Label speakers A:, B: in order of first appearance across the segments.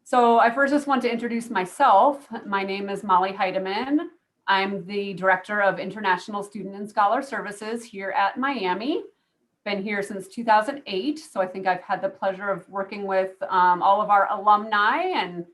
A: So I first just want to introduce myself. My name is Molly Heidemann. I'm the Director of International Student and Scholar Services here at Miami. Been here since 2008, so I think I've had the pleasure of working with all of our alumni and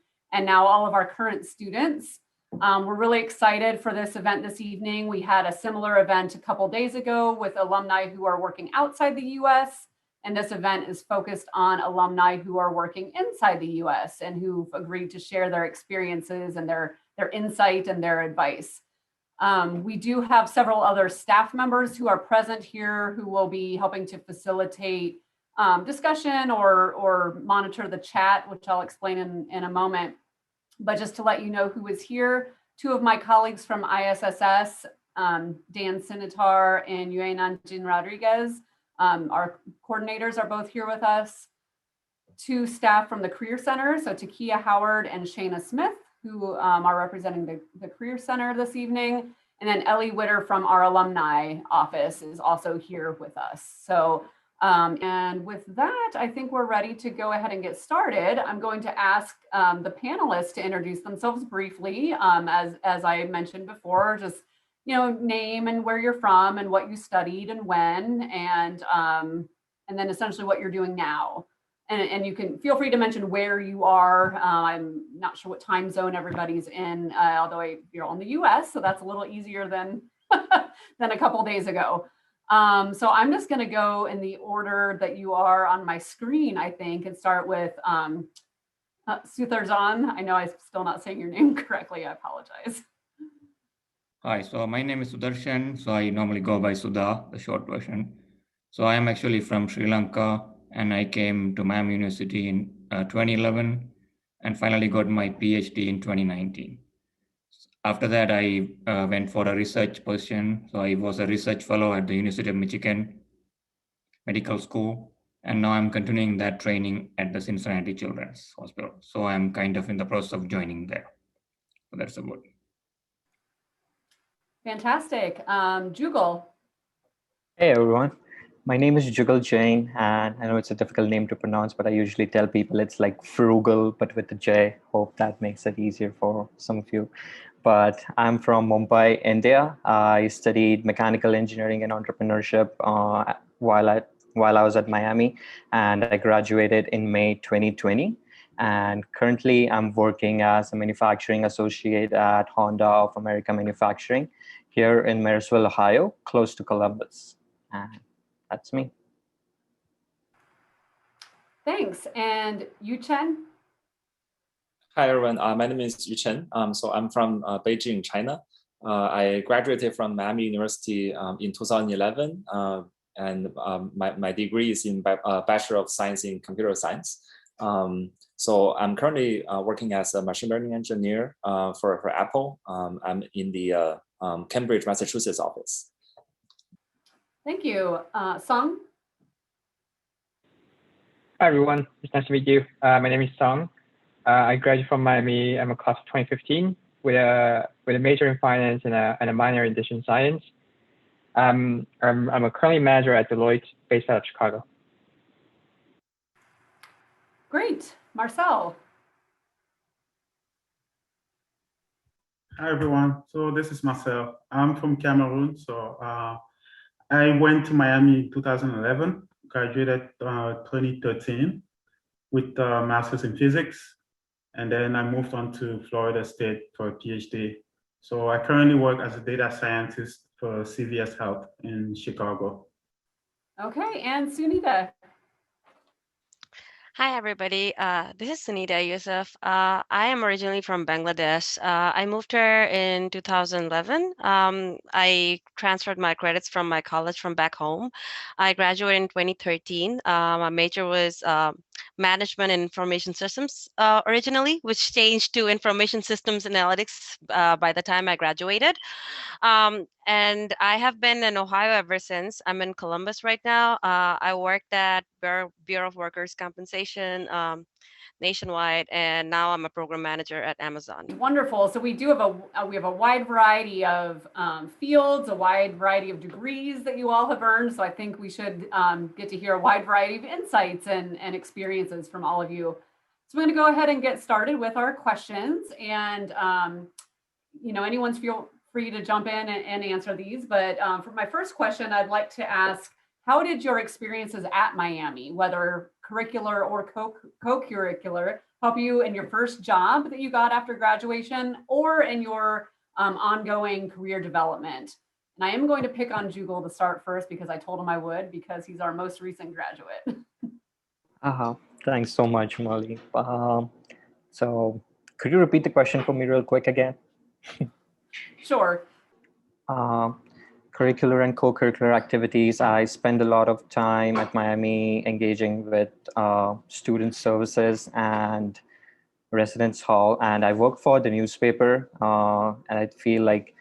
A: now all of our current students. We're really excited for this event this evening. We had a similar event a couple days ago with alumni who are working outside the US, and this event is focused on alumni who are working inside the US and who've agreed to share their experiences and their insight and their advice. We do have several other staff members who are present here who will be helping to facilitate discussion or monitor the chat, which I'll explain in a moment. But just to let you know who is here, two of my colleagues from ISSS, Dan Sinitar and Yuchen Rodriguez, our coordinators are both here with us. Two staff from the Career Center, so Takia Howard and Shayna Smith, who are representing the Career Center this evening. And then Ellie Witter from our alumni office is also here with us. So, and with that, I think we're ready to go ahead and get started. I'm going to ask the panelists to introduce themselves briefly. As I mentioned before, just, name and where you're from and what you studied and when, and then essentially what you're doing now. And you can feel free to mention where you are. I'm not sure what time zone everybody's in, although you're on the US, so that's a little easier than, than a couple days ago. So I'm just gonna go in the order that you are on my screen, I think, and start with Sutharzan. I know I'm still not saying your name correctly, I apologize.
B: Hi, so my name is Sutharzan. So I normally go by Sudha, the short version. So I am actually from Sri Lanka, and I came to Miami University in 2011 and finally got my PhD in 2019. After that, I went for a research position. So I was a research fellow at the University of Michigan Medical School, and now I'm continuing that training at the Cincinnati Children's Hospital. So I'm kind of in the process of joining there. So that's about it.
A: Fantastic. Jugal.
C: Hey everyone, my name is Jugal Jain, and I know it's a difficult name to pronounce, but I usually tell people it's like frugal, but with a J. Hope that makes it easier for some of you. But I'm from Mumbai, India. I studied mechanical engineering and entrepreneurship while I was at Miami, and I graduated in May 2020. And currently I'm working as a manufacturing associate at Honda of America Manufacturing here in Marysville, Ohio, close to Columbus. And that's me.
A: Thanks. And Yuchen?
D: Hi, everyone. My name is Yuchen. So I'm from Beijing, China. I graduated from Miami University in 2011. And my degree is in Bachelor of Science in Computer Science. So I'm currently working as a machine learning engineer for Apple. I'm in the Cambridge, Massachusetts office.
A: Thank you. Song?
E: Hi, everyone. It's nice to meet you. My name is Zhang. I graduated from Miami. I'm a class of 2015 with a major in finance and a minor in decision science. I'm a currently manager at Deloitte based out of Chicago.
A: Great. Marcel?
F: Hi, everyone. So this is Marcel. I'm from Cameroon. So I went to Miami in 2011, graduated 2013 with a master's in physics. And then I moved on to Florida State for a PhD. So I currently work as a data scientist for CVS Health in Chicago.
A: Okay, and Sunita?
G: Hi, everybody. This is Sunita Yusuf. I am originally from Bangladesh. I moved here in 2011. I transferred my credits from my college from back home. I graduated in 2013. My major was management and information systems originally, which changed to information systems analytics by the time I graduated. And I have been in Ohio ever since. I'm in Columbus right now. I worked at Bureau of Workers' Compensation nationwide, and now I'm a program manager at Amazon.
A: Wonderful. So we do have we have a wide variety of fields, a wide variety of degrees that you all have earned. So I think we should get to hear a wide variety of insights and experiences from all of you. So we're going to go ahead and get started with our questions, and anyone's feel free to jump in and answer these. But for my first question, I'd like to ask, how did your experiences at Miami, whether curricular or co-curricular, help you in your first job that you got after graduation or in your ongoing career development? And I am going to pick on Jugal to start first because I told him I would, because he's our most recent graduate.
C: Thanks so much, Molly. So could you repeat the question for me real quick again?
A: Sure.
C: Curricular and co-curricular activities. I spend a lot of time at Miami engaging with student services and residence hall, and I work for the newspaper, and I feel like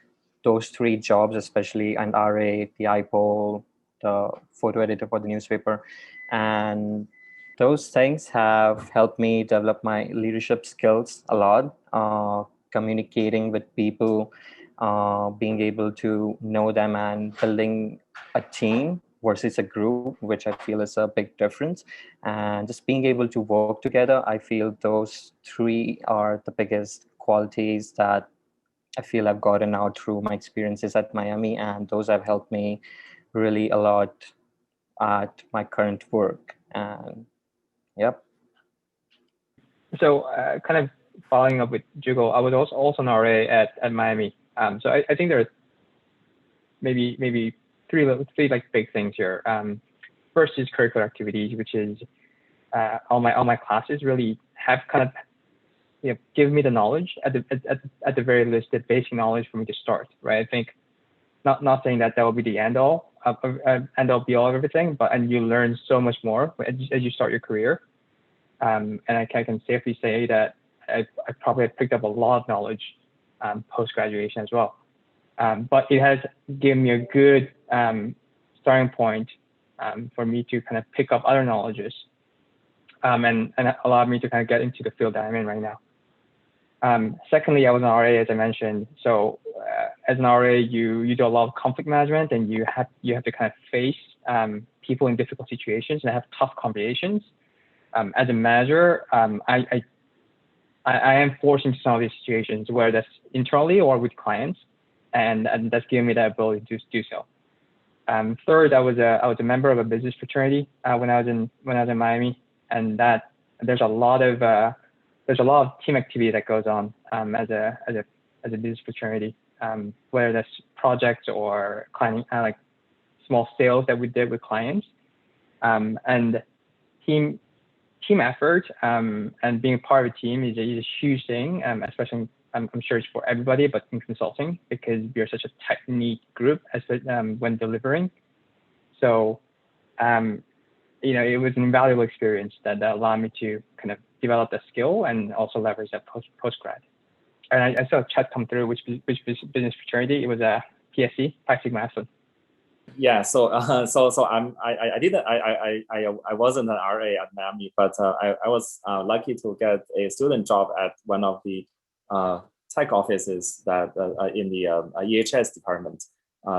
C: those three jobs, especially an RA, the IPO, the photo editor for the newspaper, and those things have helped me develop my leadership skills a lot, communicating with people, being able to know them and building a team versus a group, which I feel is a big difference. And just being able to work together, I feel those three are the biggest qualities that I feel I've gotten out through my experiences at Miami, and those have helped me really a lot at my current work. And yep.
E: So kind of following up with Jugal, I was also an RA at Miami. So I think there are maybe three like big things here. First is curricular activities, which is all my classes really have kind of given me the knowledge at the very least, the basic knowledge for me to start. Right. I think not saying that will be the end all be all of everything, and you learn so much more as you start your career. And I can safely say that I probably have picked up a lot of knowledge post-graduation as well. But it has given me a good starting point for me to kind of pick up other knowledges and allowed me to kind of get into the field that I'm in right now. Secondly, I was an RA, as I mentioned. So as an RA, you do a lot of conflict management, and you have to kind of face people in difficult situations and have tough conversations. As a manager, I am forced into some of these situations, whether that's internally or with clients, and that's given me the ability to do so. Third, I was a member of a business fraternity when I was in Miami, and that there's a lot of team activity that goes on as a business fraternity, whether that's projects or client like small sales that we did with clients, and team effort and being part of a team is a huge thing, especially I'm sure it's for everybody, but in consulting, because we're such a tight-knit group when delivering. So, it was an invaluable experience that allowed me to kind of develop that skill and also leverage that post-grad. And I saw a chat come through, which business fraternity. It was a PSC, Pi Sigma Epsilon.
D: Yeah, so I wasn't an RA at Miami, but I was lucky to get a student job at one of the tech offices that in the EHS department.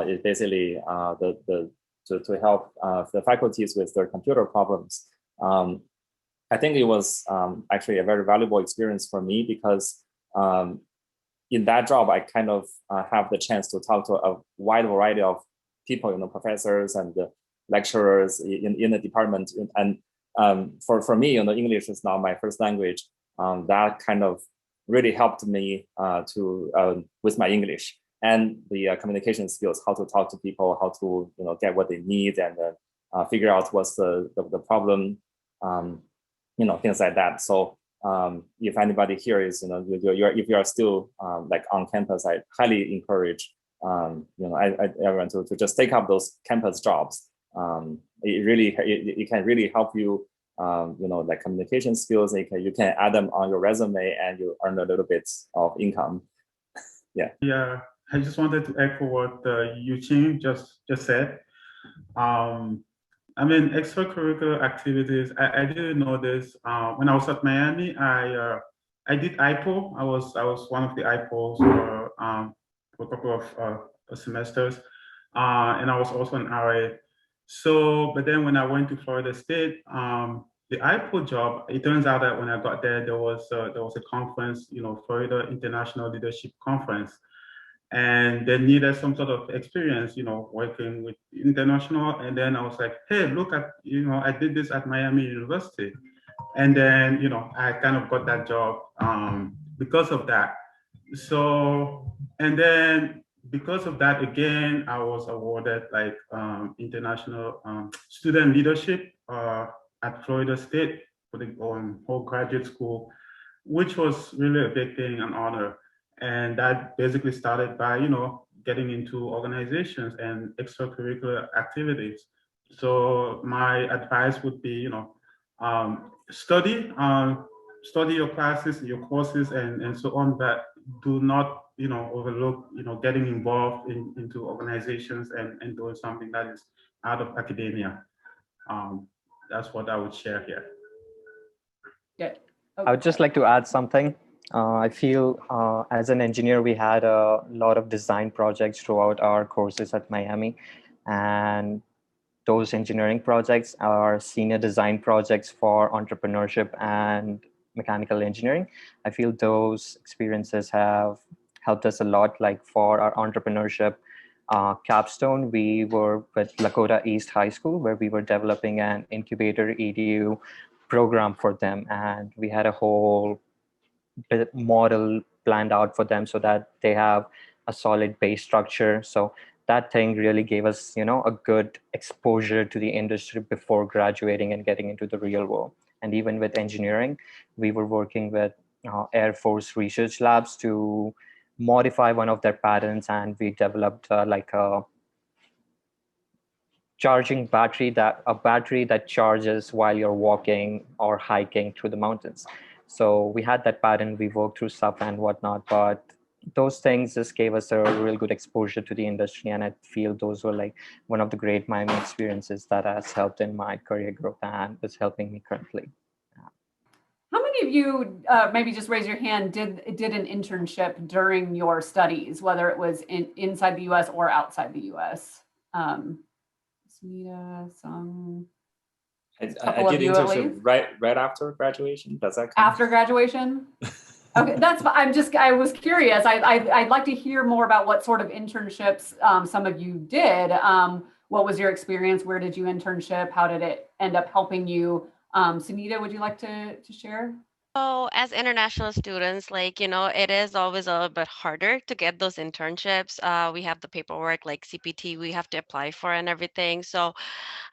D: Is basically to help the faculties with their computer problems. I think it was actually a very valuable experience for me because in that job I kind of have the chance to talk to a wide variety of people, professors and lecturers in the department. And for me, English is not my first language. That kind of really helped me with my English and the communication skills, how to talk to people, how to get what they need, and figure out what's the problem, things like that. So if anybody here is, if you are still like on campus, I highly encourage everyone to just take up those campus jobs. It can really help you, like communication skills. You can add them on your resume and you earn a little bit of income. Yeah.
F: Yeah, I just wanted to echo what Yuchen just said. Extracurricular activities. I didn't know this when I was at Miami. I did IPO. I was one of the IPOs for a couple of semesters, and I was also an RA. So, but then when I went to Florida State, the iPod job, it turns out that when I got there, there was a conference, Florida International Leadership Conference, and they needed some sort of experience, working with international. And then I was like, hey, look at, I did this at Miami University. And then, I kind of got that job because of that. So, and then because of that, again, I was awarded like international student leadership at Florida State for the whole graduate school, which was really a big thing, an honor. And that basically started by, getting into organizations and extracurricular activities. So my advice would be, study your classes, your courses, and so on, but do not, overlook, getting involved into organizations and doing something that is out of academia. That's what I would share here.
A: Yeah.
C: I would just like to add something. I feel as an engineer, we had a lot of design projects throughout our courses at Miami. And those engineering projects are senior design projects for entrepreneurship and mechanical engineering. I feel those experiences have helped us a lot. Like for our entrepreneurship capstone, we were with Lakota East High School, where we were developing an incubator EDU program for them. And we had a whole model planned out for them so that they have a solid base structure. So that thing really gave us, a good exposure to the industry before graduating and getting into the real world. And even with engineering, we were working with Air Force research labs to modify one of their patents, and we developed like a charging battery that charges while you're walking or hiking through the mountains. So we had that patent, we worked through stuff and whatnot, but those things just gave us a real good exposure to the industry. And I feel those were like one of the great Miami experiences that has helped in my career growth and is helping me currently.
A: How many of you, maybe just raise your hand, did an internship during your studies, whether it was inside the US or outside the US? Smita, Zhang.
D: I did internship right after graduation. Does that count? After
A: graduation? Okay, that's. I was curious. I'd like to hear more about what sort of internships some of you did. What was your experience? Where did you internship? How did it end up helping you? Sunita, would you like to share?
G: So as international students, it is always a little bit harder to get those internships. We have the paperwork like CPT we have to apply for and everything. So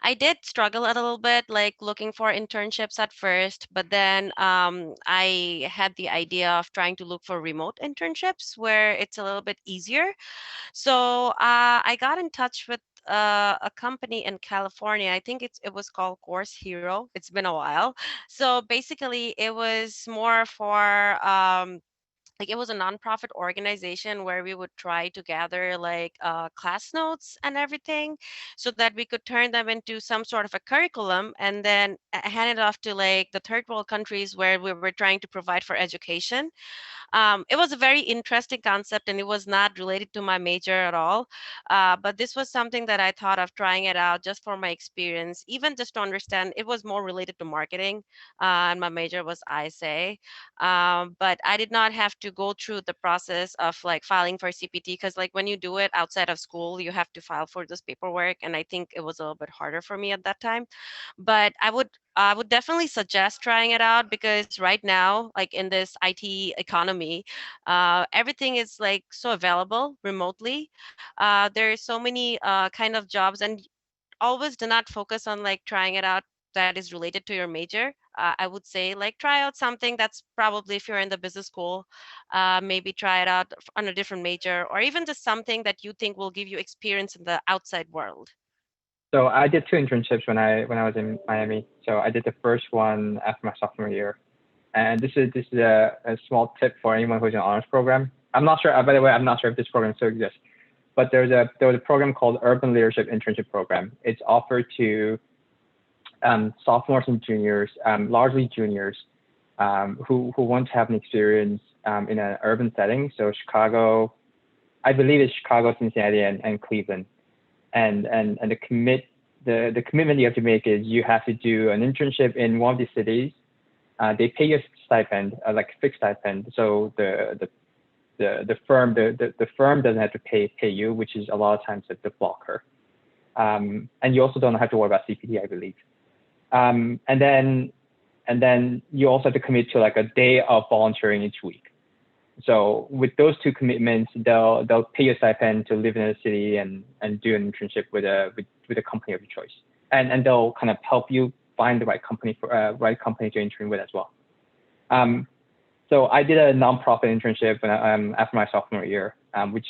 G: I did struggle a little bit, like looking for internships at first, but then I had the idea of trying to look for remote internships where it's a little bit easier. So I got in touch with a company in California. I think it was called Course Hero. It's been a while. So basically, it was more for it was a nonprofit organization where we would try to gather class notes and everything so that we could turn them into some sort of a curriculum and then hand it off to the third world countries where we were trying to provide for education. It was a very interesting concept and it was not related to my major at all. But this was something that I thought of trying it out just for my experience, even just to understand. It was more related to marketing and my major was ISA. But I did not have to go through the process of filing for CPT because when you do it outside of school, you have to file for this paperwork. And I think it was a little bit harder for me at that time. But I would definitely suggest trying it out because right now, in this IT economy, everything is so available remotely. There are so many kind of jobs, and always do not focus on trying it out that is related to your major. I would say try out something that's probably, if you're in the business school, maybe try it out on a different major, or even just something that you think will give you experience in the outside world.
E: So I did 2 internships when I was in Miami. So I did the first one after my sophomore year, and this is a small tip for anyone who's in an honors program. I'm not sure. By the way, I'm not sure if this program still exists, but there was a program called Urban Leadership Internship Program. It's offered to sophomores and juniors, largely juniors, who want to have an experience in an urban setting. So Chicago, I believe it's Chicago, Cincinnati, and Cleveland. And the the commitment you have to make is you have to do an internship in one of these cities. They pay you a stipend, like a fixed stipend. So the firm doesn't have to pay you, which is a lot of times the blocker. And you also don't have to worry about CPT, I believe. And then you also have to commit to like a day of volunteering each week. So with those two commitments, they'll pay you a stipend to live in a city and do an internship with a company of your choice, and they'll kind of help you find the right company to intern with as well. So I did a nonprofit internship after my sophomore year, which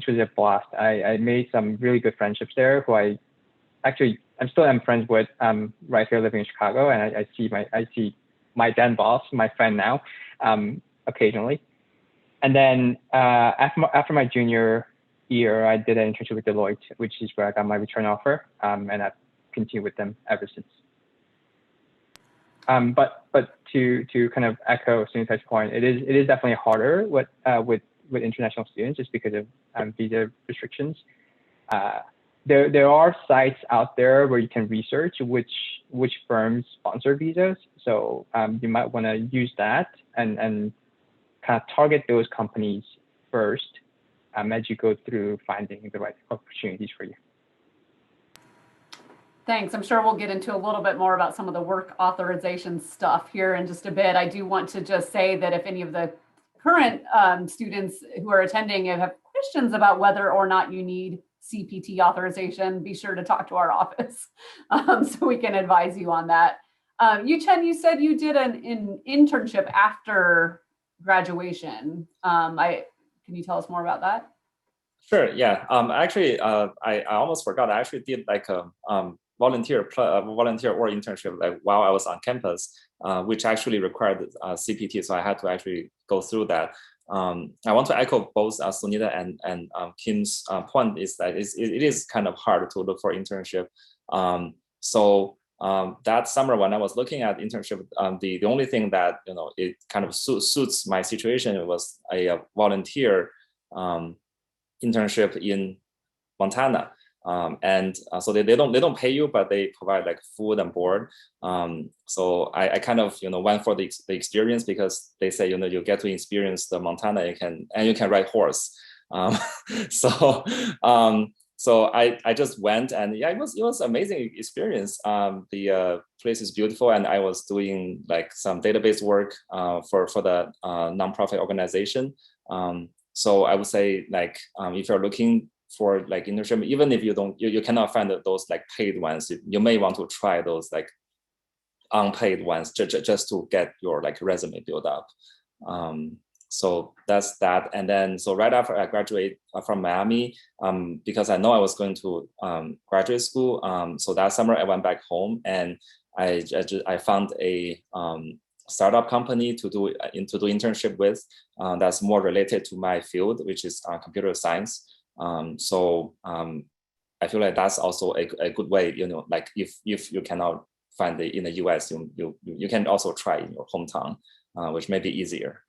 E: was a blast. I made some really good friendships there, who I'm still friends with right here living in Chicago, and I see my then boss, my friend now, occasionally. And then after my junior year, I did an internship with Deloitte, which is where I got my return offer, and I've continued with them ever since. But to kind of echo Sunita's point, it is definitely harder with international students just because of visa restrictions. There are sites out there where you can research which firms sponsor visas, so you might want to use that and kind of target those companies first as you go through finding the right opportunities for you.
A: Thanks. I'm sure we'll get into a little bit more about some of the work authorization stuff here in just a bit. I do want to just say that if any of the current students who are attending have questions about whether or not you need CPT authorization, be sure to talk to our office so we can advise you on that. Yuchen, you said you did an internship after graduation. Can you tell us more about that?
D: Sure. Yeah. Actually, I almost forgot. I actually did like a volunteer or internship like while I was on campus, which actually required CPT. So I had to actually go through that. I want to echo both Sunita and Kim's point is that it is kind of hard to look for internship. So that summer when I was looking at internship, the only thing that it kind of suits my situation was a volunteer internship in Montana. So they don't pay you, but they provide like food and board. So I kind of went for the experience because they say you get to experience the Montana, you can ride horse. So I just went, and yeah, it was amazing experience. The place is beautiful, and I was doing like some database work for the nonprofit organization. So I would say like if you're looking for like internship, even if you cannot find those like paid ones, you may want to try those like unpaid ones just to get your like resume built up. So that's that. And then so right after I graduate from Miami, because I know I was going to graduate school, so that summer I went back home and I found a startup company to do internship with that's more related to my field, which is computer science. So I feel like that's also a good way, like if you cannot find it in the US, you can also try in your hometown, which may be easier.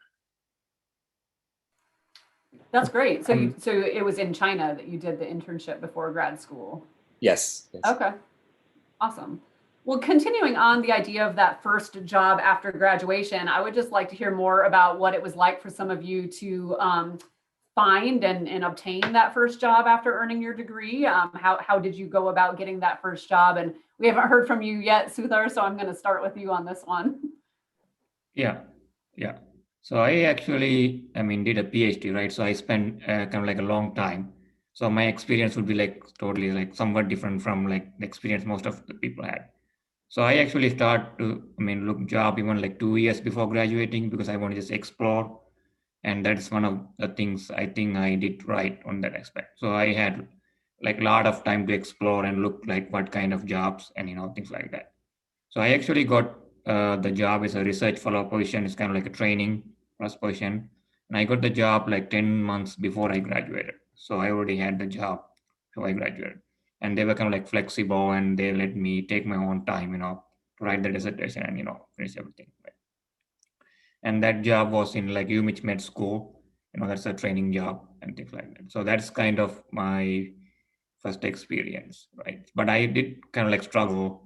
A: That's great. So so it was in China that you did the internship before grad school?
D: Yes.
A: Okay, awesome. Well, continuing on the idea of that first job after graduation, I would just like to hear more about what it was like for some of you to find and obtain that first job after earning your degree. How did you go about getting that first job? And we haven't heard from you yet, Suthar, so I'm going to start with you on this one.
B: Yeah. So I actually, did a PhD, right? So I spent kind of like a long time. So my experience would be like totally like somewhat different from like the experience most of the people had. So I actually start to, look job even like 2 years before graduating because I want to just explore. And that's one of the things I think I did right on that aspect. So I had like a lot of time to explore and look like what kind of jobs and, things like that. So I actually got the job as a research fellow position. It's kind of like a training plus position. And I got the job like 10 months before I graduated. So I already had the job before I graduated. And they were kind of like flexible and they let me take my own time, to write the dissertation and, finish everything. Right? And that job was in like UMich Med School, that's a training job and things like that. So that's kind of my first experience, right? But I did kind of like struggle,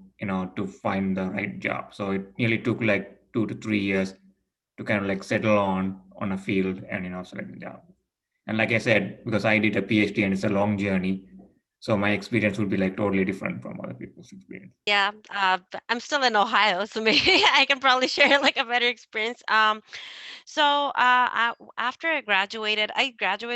B: to find the right job. So it nearly took like 2 to 3 years to kind of like settle on a field and select a job. And like I said, because I did a PhD and it's a long journey, so my experience would be like totally different from other people's experience.
G: Yeah, but I'm still in Ohio, so maybe I can probably share like a better experience. After I graduated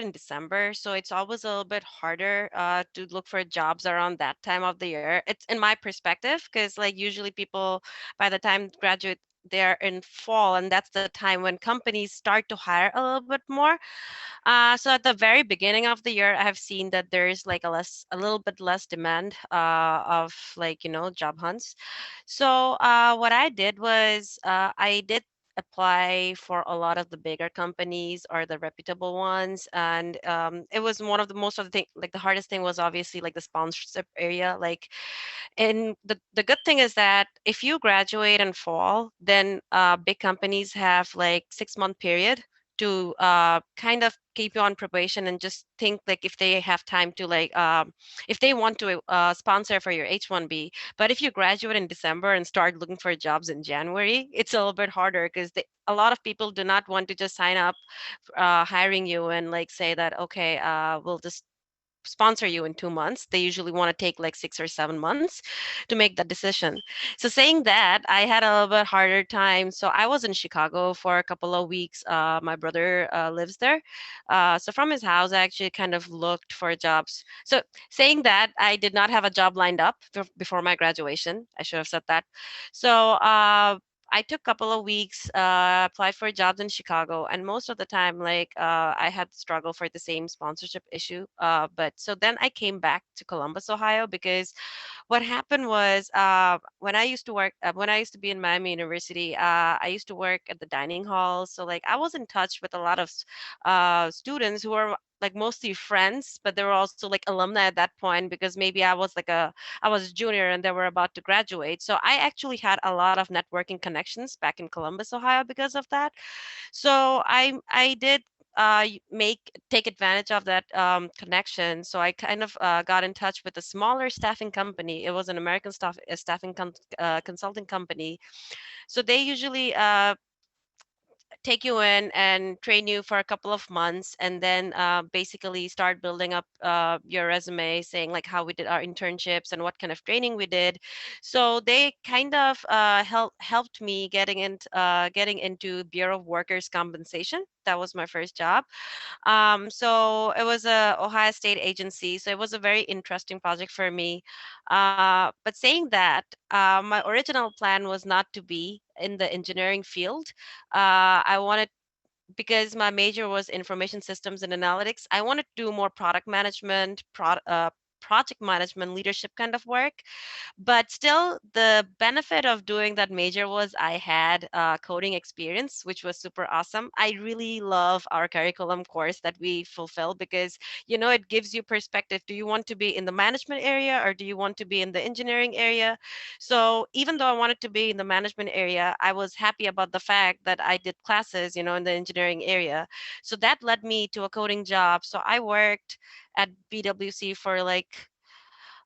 G: in December, so it's always a little bit harder to look for jobs around that time of the year. It's in my perspective, because like usually people by the time graduate, they're in fall, and that's the time when companies start to hire a little bit more. So at the very beginning of the year, I have seen that there's like a little bit less demand of like, job hunts. So what I did was I did apply for a lot of the bigger companies or the reputable ones, and it was one of the most of the thing. Like the hardest thing was obviously like the sponsorship area. Like, and the good thing is that if you graduate in fall, then big companies have like 6-month period to kind of keep you on probation and just think like if they have time to like if they want to sponsor for your H1b. But if you graduate in December and start looking for jobs in January, it's a little bit harder because a lot of people do not want to just sign up hiring you and like say that, okay, we'll just sponsor you in 2 months. They usually want to take like 6 or 7 months to make that decision. So saying that, I had a little bit harder time. So I was in Chicago for a couple of weeks. My brother lives there. So from his house, I actually kind of looked for jobs. So saying that, I did not have a job lined up before my graduation. I should have said that. So I took a couple of weeks, applied for jobs in Chicago, and most of the time, like I had struggle for the same sponsorship issue. But so then I came back to Columbus, Ohio, because what happened was when I used to work, when I used to be in Miami University, I used to work at the dining hall. So like I was in touch with a lot of students who were like mostly friends, but they were also like alumni at that point because maybe I was a junior and they were about to graduate. So I actually had a lot of networking connections back in Columbus, Ohio because of that. So I did take advantage of that connection. So I kind of got in touch with a smaller staffing company. It was an American staffing consulting company. So they usually take you in and train you for a couple of months, and then basically start building up your resume, saying like how we did our internships and what kind of training we did. So they kind of helped me getting into Bureau of Workers Compensation. That was my first job. So it was a Ohio State agency. So it was a very interesting project for me. But saying that, my original plan was not to be in the engineering field. I wanted, because my major was information systems and analytics, I wanted to do more product management, project management, leadership kind of work. But still, the benefit of doing that major was I had coding experience, which was super awesome. I really love our curriculum course that we fulfill because, it gives you perspective. Do you want to be in the management area or do you want to be in the engineering area? So even though I wanted to be in the management area, I was happy about the fact that I did classes, in the engineering area. So that led me to a coding job. So I worked at BWC for like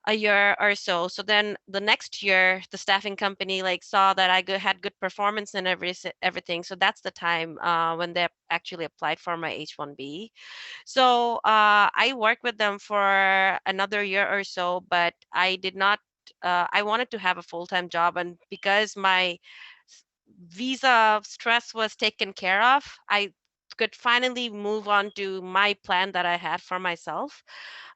G: a year or so. So then the next year, the staffing company like saw that I had good performance and everything. So that's the time when they actually applied for my H1b. So I worked with them for another year or so, but I did not. I wanted to have a full-time job, and because my visa stress was taken care of, I could finally move on to my plan that I had for myself.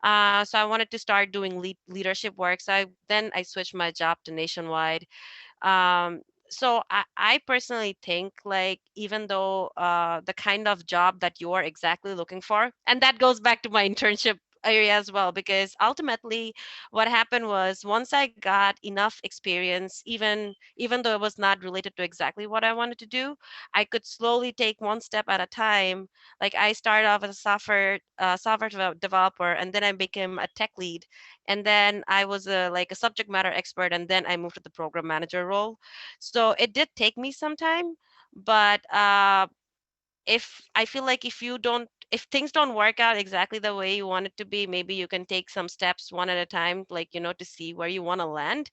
G: So I wanted to start doing leadership work. So I switched my job to Nationwide. So I personally think like even though the kind of job that you are exactly looking for, and that goes back to my internship area as well, because ultimately what happened was once I got enough experience, even though it was not related to exactly what I wanted to do, I could slowly take one step at a time. Like I started off as a software developer, and then I became a tech lead, and then I was like a subject matter expert, and then I moved to the program manager role. So it did take me some time, but if I feel like if you don't if things don't work out exactly the way you want it to be, maybe you can take some steps one at a time, like, to see where you want to land.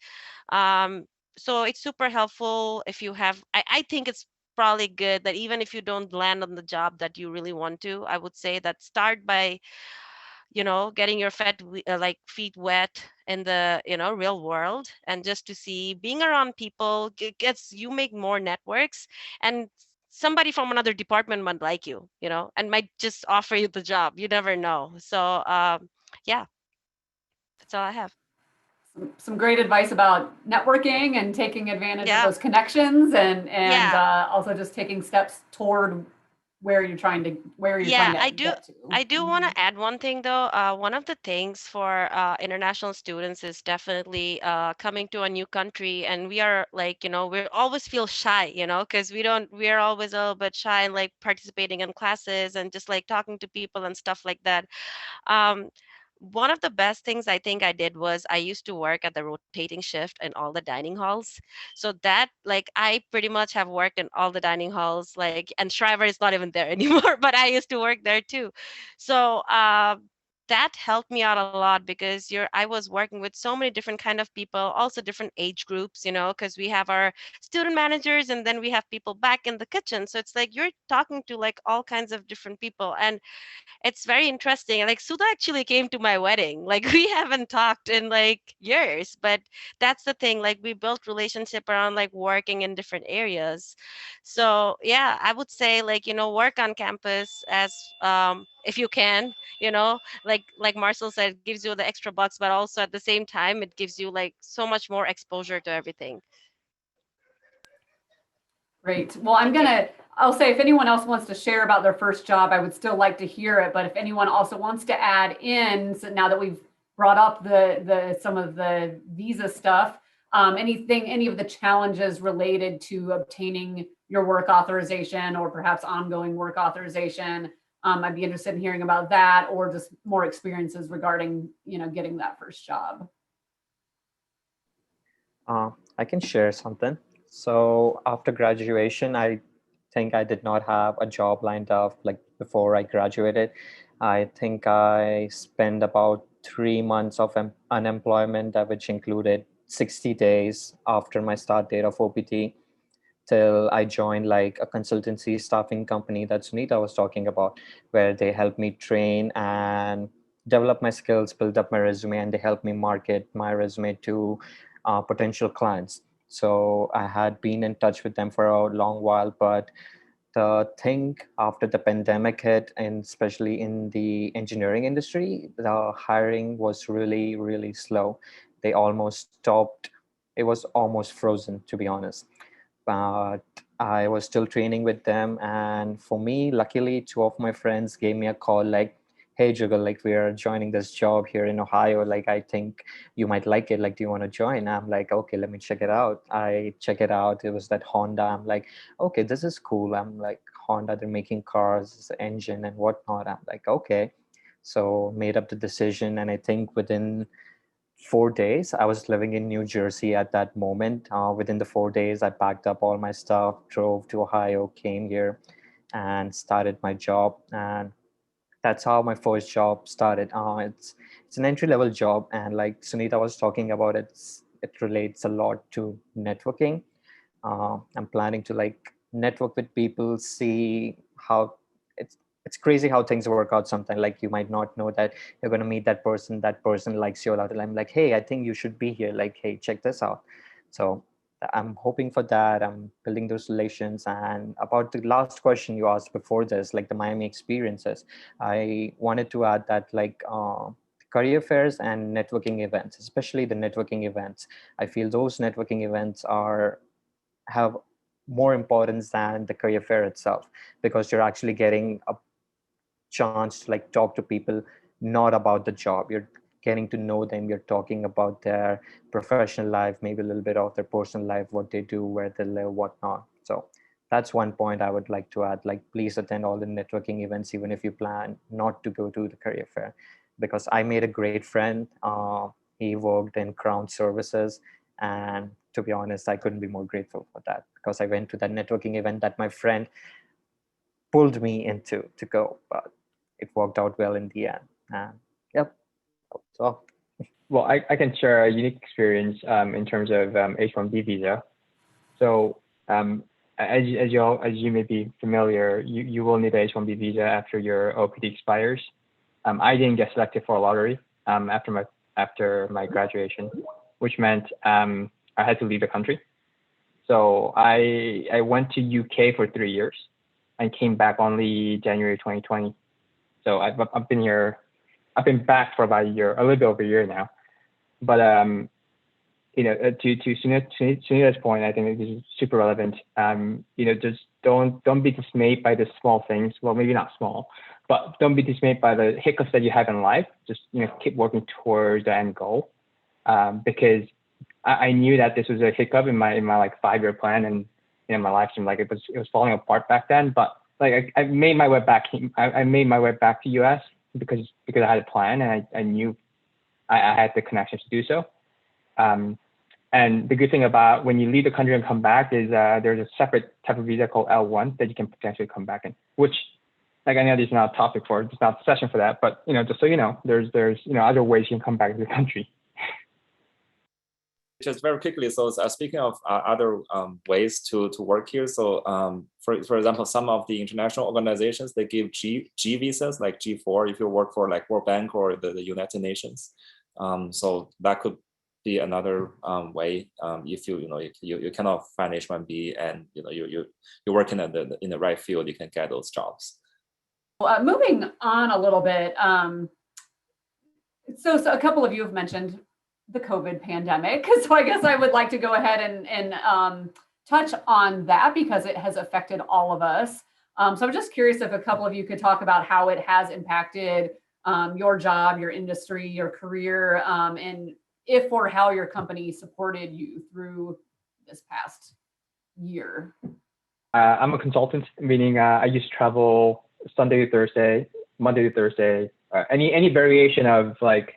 G: So it's super helpful if you have, I think it's probably good that even if you don't land on the job that you really want to, I would say that start by getting your feet wet in the real world, and just to see, being around people gets you make more networks, and somebody from another department might like you, and might just offer you the job. You never know. So yeah, that's all I have.
A: Some great advice about networking and taking advantage of
G: Yeah.
A: those connections, and
G: Yeah.
A: also just taking steps toward where you're trying to get to.
G: I do want to add one thing though. One of the things for international students is definitely coming to a new country, and we are like, we always feel shy, because we are always a little bit shy, and like participating in classes and just like talking to people and stuff like that. Um, One of the best things I think I did was I used to work at the rotating shift in all the dining halls. So that, like, I pretty much have worked in all the dining halls, like, and Shriver is not even there anymore, but I used to work there too. So that helped me out a lot, because I was working with so many different kind of people, also different age groups, because we have our student managers, and then we have people back in the kitchen. So it's like you're talking to like all kinds of different people, and it's very interesting. Like, Sudha actually came to my wedding. Like, we haven't talked in like years, but that's the thing. Like, we built relationship around like working in different areas. So yeah, I would say, like, work on campus as if you can, like Marcel said, it gives you the extra bucks, but also at the same time, it gives you like so much more exposure to everything.
A: Great. Well, I'll say, if anyone else wants to share about their first job, I would still like to hear it. But if anyone also wants to add in, so now that we've brought up some of the visa stuff, any of the challenges related to obtaining your work authorization, or perhaps ongoing work authorization, I'd be interested in hearing about that, or just more experiences regarding, getting that first job.
C: I can share something. So after graduation, I think I did not have a job lined up like before I graduated. I think I spent about 3 months of unemployment, which included 60 days after my start date of OPT, till I joined like a consultancy staffing company that Sunita was talking about, where they helped me train and develop my skills, build up my resume, and they helped me market my resume to potential clients. So I had been in touch with them for a long while, but the thing after the pandemic hit, and especially in the engineering industry, the hiring was really, really slow. They almost stopped. It was almost frozen, to be honest. But I was still training with them. And for me, luckily, two of my friends gave me a call like, hey, Jugal, like we are joining this job here in Ohio. Like, I think you might like it. Like, do you want to join? I'm like, okay, let me check it out. I check it out. It was that Honda. I'm like, okay, this is cool. I'm like, Honda, they're making cars, engine and whatnot. I'm like, okay. So made up the decision. And I think within 4 days, I was living in New Jersey at that moment. Within the 4 days, I packed up all my stuff, drove to Ohio, came here, and started my job. And that's how my first job started. It's an entry level job, and like Sunita was talking about, it relates a lot to networking. I'm planning to like network with people, see how it's crazy how things work out sometimes. Like, you might not know that you're going to meet that person likes you a lot, and I'm like, hey, I think you should be here, like, hey, check this out. So I'm hoping for that. I'm building those relations. And about the last question you asked before this, like the Miami experiences, I wanted to add that like career fairs and networking events, especially the networking events, I feel those networking events have more importance than the career fair itself, because you're actually getting a chance to like talk to people, not about the job. You're getting to know them. You're talking about their professional life, maybe a little bit of their personal life, what they do, where they live, whatnot. So that's one point I would like to add. Like, please attend all the networking events, even if you plan not to go to the career fair, because I made a great friend. He worked in Crown Services, and to be honest, I couldn't be more grateful for that, because I went to that networking event that my friend pulled me into to go. But it worked out well in the end. Yep. So.
E: Well, I can share a unique experience in terms of H1b Visa. So as you may be familiar, you will need a H1b Visa after your OPT expires. I didn't get selected for a lottery after my graduation, which meant I had to leave the country. So I went to UK for 3 years and came back only January 2020. So I've been back for about a year, a little bit over a year now. But you know, to Sunita's point, I think this is super relevant. You know, just don't be dismayed by the small things. Well, maybe not small, but don't be dismayed by the hiccups that you have in life. Just, you know, keep working towards the end goal. Because I knew that this was a hiccup in my like 5-year plan, and you know, my life seemed like it was falling apart back then. But like I made my way back. I made my way back to US because I had a plan, and I knew I had the connections to do so. And the good thing about when you leave the country and come back is there's a separate type of visa called L1 that you can potentially come back in, which, like, I know this is not a topic for, it's not a session for that, but you know, just so you know, there's you know, other ways you can come back to the country.
D: Just very quickly, so speaking of other ways to work here, so for example, some of the international organizations, they give G visas, like G4, if you work for like World Bank or the United Nations. So that could be another way if you cannot find H1b and you know you're working in the right field, you can get those jobs.
A: Well, moving on a little bit, so a couple of you have mentioned the COVID pandemic. So I guess I would like to go ahead and touch on that because it has affected all of us. So I'm just curious if a couple of you could talk about how it has impacted your job, your industry, your career, and if or how your company supported you through this past year.
E: I'm a consultant, meaning I used to travel Sunday to Thursday, Monday to Thursday, any variation of like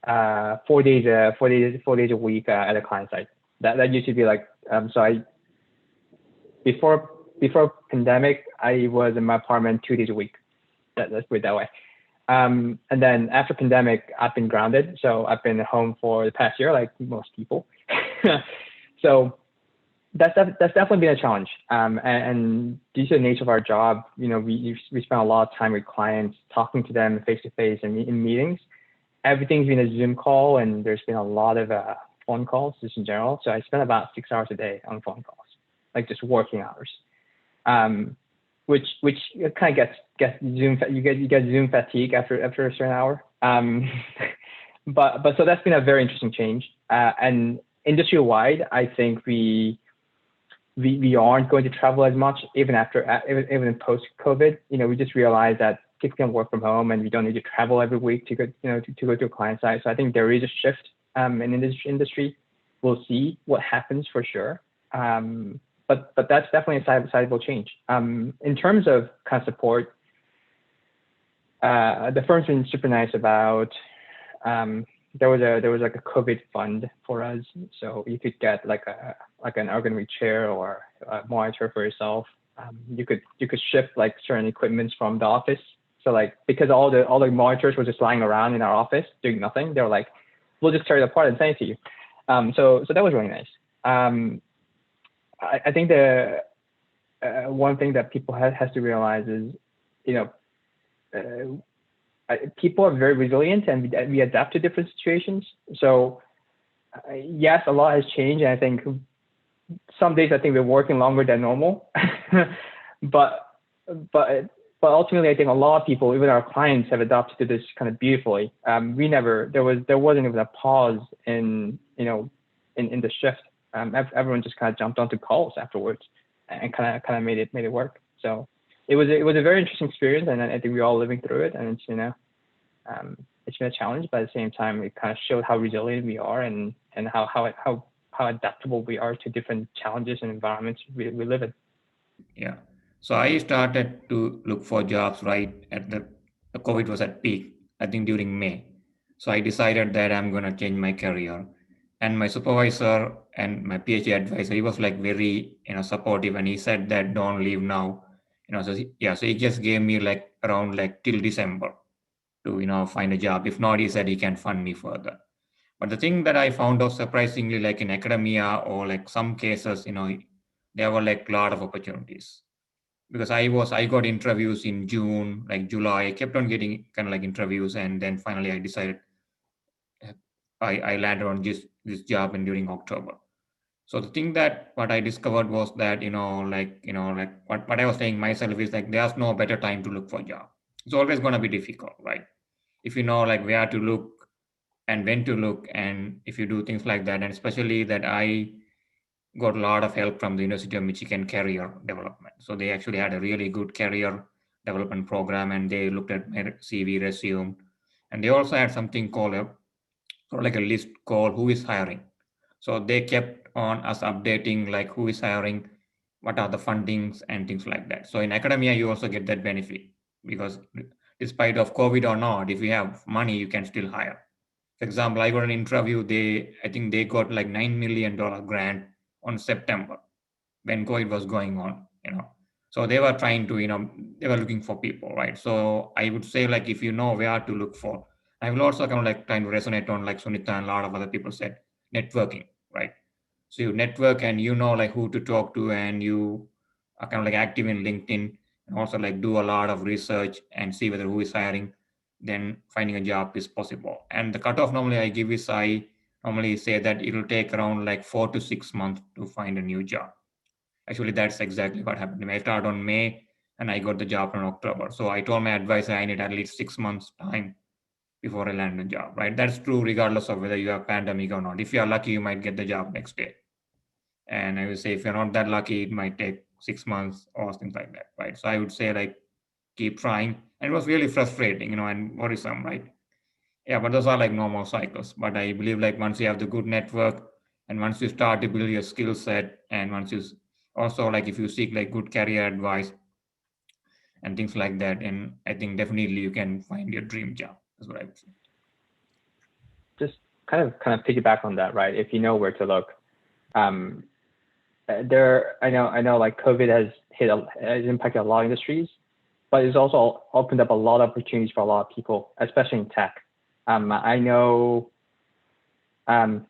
E: 4 days a week at a client site. That used to be like so before pandemic, I was in my apartment 2 days a week. Let's put it that way. And then after pandemic, I've been grounded. So I've been home for the past year, like most people. So that's definitely been a challenge. And due to the nature of our job, you know, we spend a lot of time with clients, talking to them face to face and in meetings. Everything's been a Zoom call, and there's been a lot of phone calls just in general. So I spend about 6 hours a day on phone calls, like just working hours. Which kind of gets Zoom, you get Zoom fatigue after a certain hour. But so that's been a very interesting change. And industry wide, I think we aren't going to travel as much even in post COVID. You know, we just realized that people can work from home and we don't need to travel every week to go to a client site. So I think there is a shift in this industry. We'll see what happens for sure. But that's definitely a sizable change. In terms of kind of support, the firm's been super nice about. There was like a COVID fund for us, so you could get like an ergonomic chair or a monitor for yourself. You could shift like certain equipments from the office. So like because all the monitors were just lying around in our office doing nothing, they were like, we'll just tear it apart and send it to you. So that was really nice. I think the one thing that people has to realize is, you know, people are very resilient and we adapt to different situations. So yes, a lot has changed. And I think some days I think we're working longer than normal, but ultimately I think a lot of people, even our clients, have adapted to this kind of beautifully. There wasn't even a pause in the shift. Everyone just kind of jumped onto calls afterwards and kind of made it work. So it was a very interesting experience, and I think we're all living through it. And it's it's been a challenge, but at the same time, it kind of showed how resilient we are and how adaptable we are to different challenges and environments we live in.
B: Yeah. So I started to look for jobs right at the COVID was at peak, I think during May. So I decided that I'm going to change my career. And my supervisor and my PhD advisor, he was like very, supportive, and he said that don't leave now. So he just gave me like around like till December to, find a job. If not, he said he can fund me further. But the thing that I found out surprisingly, like in academia or like some cases, there were like a lot of opportunities. Because I got interviews in June, like July, I kept on getting kind of like interviews, and then finally I decided I landed on this job and during October. So the thing that what I discovered was that, like what I was saying myself is like, there's no better time to look for a job. It's always going to be difficult, right? If you know like where to look and when to look, and if you do things like that, and especially that I got a lot of help from the University of Michigan career development. So they actually had a really good career development program, and they looked at my CV, resume, and they also had something called sort of like a list called who is hiring. So they kept on us updating like who is hiring, what are the fundings and things like that. So in academia, you also get that benefit because despite of COVID or not, if you have money, you can still hire. For example, I got an interview, I think they got like $9 million grant on September when COVID was going on, So they were trying to, they were looking for people, right? So I would say like, if you know where to look for, I will also kind of like trying to resonate on like Sunita and a lot of other people said, networking, right? So you network and like who to talk to, and you are kind of like active in LinkedIn, and also like do a lot of research and see whether who is hiring, then finding a job is possible. And the cutoff normally I give is I normally say that it will take around like 4 to 6 months to find a new job. Actually, that's exactly what happened to me. I started on May and I got the job in October. So I told my advisor I need at least 6 months time before I land a job, right? That's true regardless of whether you have pandemic or not. If you are lucky, you might get the job next day. And I would say if you're not that lucky, it might take 6 months or things like that, right? So I would say like keep trying. And it was really frustrating, and worrisome, right? Yeah, but those are like normal cycles. But I believe like once you have the good network and once you start to build your skill set, and once you also like if you seek like good career advice and things like that, and I think definitely you can find your dream job. That's what I would say.
E: Just kind of piggyback on that, right? If you know where to look, I know like COVID has impacted a lot of industries, but it's also opened up a lot of opportunities for a lot of people, especially in tech. I know a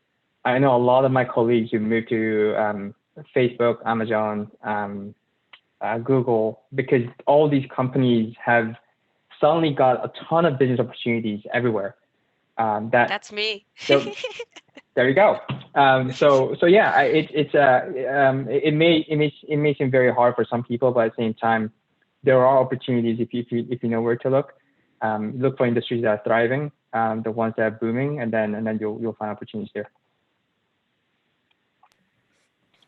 E: lot of my colleagues who moved to Facebook, Amazon, Google, because all these companies have suddenly got a ton of business opportunities everywhere.
G: That's me.
E: So, there you go. So yeah, it may seem very hard for some people, but at the same time, there are opportunities if you know where to look. Look for industries that are thriving, the ones that are booming, and then you'll find opportunities there.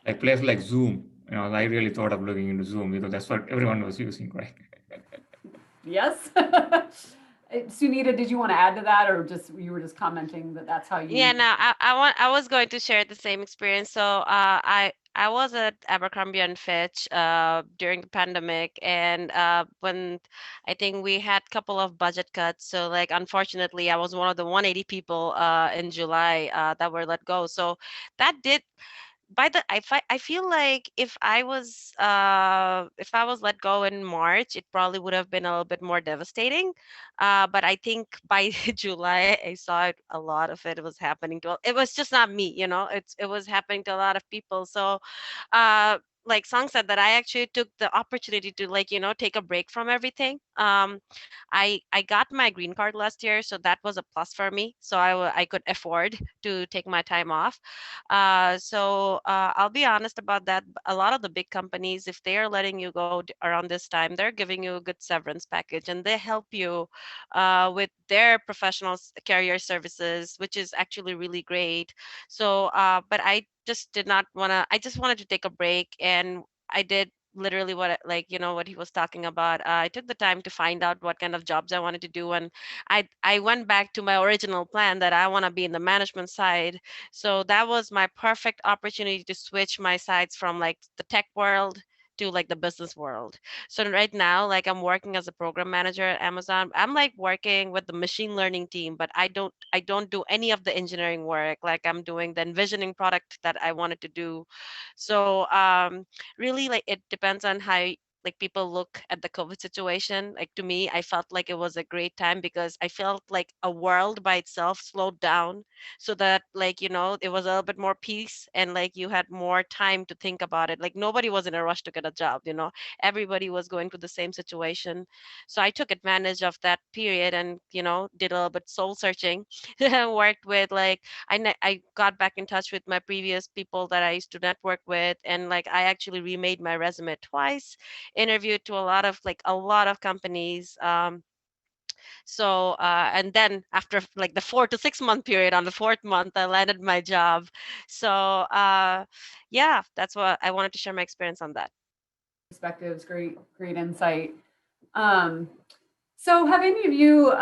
B: Like places like Zoom, I really thought of looking into Zoom because that's what everyone was using, right?
A: Yes. Sunita, did you want to add to that, or you were just commenting that that's how you?
G: Yeah, no, I was going to share the same experience. So I was at Abercrombie and Fitch during the pandemic, and when I think we had a couple of budget cuts. So like unfortunately, I was one of the 180 people in July that were let go. So that did. I feel like if I was let go in March, it probably would have been a little bit more devastating. But I think by July, I saw it, a lot of it was happening to. It was just not me, it was happening to a lot of people. So, like Song said, that I actually took the opportunity to take a break from everything. I got my green card last year, so that was a plus for me. So I could afford to take my time off. So I'll be honest about that. A lot of the big companies, if they are letting you go around this time, they're giving you a good severance package, and they help you with their professional career services, which is actually really great. So, but I just did not want to. I just wanted to take a break, and I did literally what he was talking about. I took the time to find out what kind of jobs I wanted to do, and I went back to my original plan that I want to be in the management side. So that was my perfect opportunity to switch my sides from like the tech world to like the business world. So right now, like I'm working as a program manager at Amazon. I'm like working with the machine learning team, but I don't do any of the engineering work. Like I'm doing the envisioning product that I wanted to do. So really, like it depends on like people look at the COVID situation, like to me, I felt like it was a great time because I felt like a world by itself slowed down so that like, you know, it was a little bit more peace and like you had more time to think about it. Like nobody was in a rush to get a job, you know, everybody was going through the same situation. So I took advantage of that period and, you know, did a little bit soul searching, worked with like, I got back in touch with my previous people that I used to network with. And like, I actually remade my resume twice, interviewed to a lot of companies. And then after like the 4 to 6 month period, on the fourth month, I landed my job. So yeah, that's what I wanted to share my experience on that.
A: Perspectives, great insight. So have any of you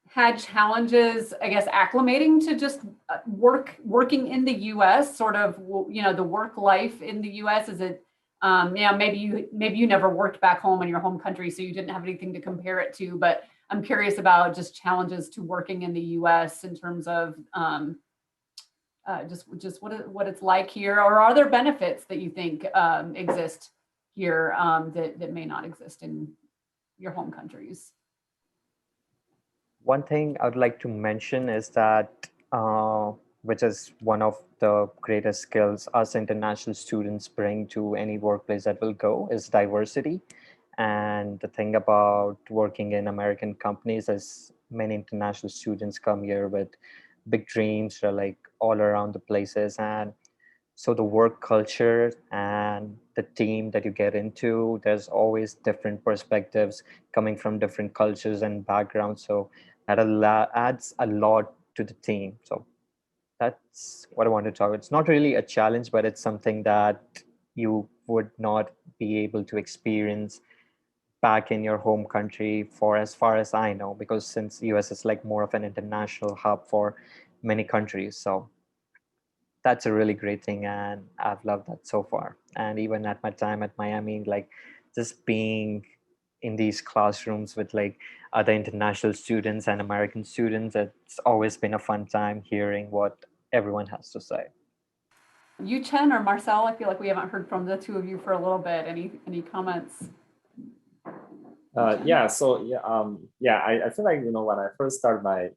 A: had challenges, I guess, acclimating to just working in the U.S., sort of, you know, the work life in the U.S.? Is it, maybe you never worked back home in your home country, so you didn't have anything to compare it to, but I'm curious about just challenges to working in the U.S. in terms of just what it's like here, or are there benefits that you think exist here that may not exist in your home countries?
C: One thing I would like to mention is that, which is one of the greatest skills us international students bring to any workplace that will go, is diversity. And the thing about working in American companies is many international students come here with big dreams. They're like all around the places. And so the work culture and the team that you get into, there's always different perspectives coming from different cultures and backgrounds. So that adds a lot to the team. So that's what I want to talk. It's not really a challenge, but it's something that you would not be able to experience back in your home country, for as far as I know, because since US is like more of an international hub for many countries. So that's a really great thing, and I've loved that so far. And even at my time at Miami, like just being in these classrooms with like other international students and American students, it's always been a fun time hearing what everyone has to say.
A: Yuchen or Marcel, I feel like we haven't heard from the two of you for a little bit. Any comments?
D: Yeah, so I feel like, you know, when I first started my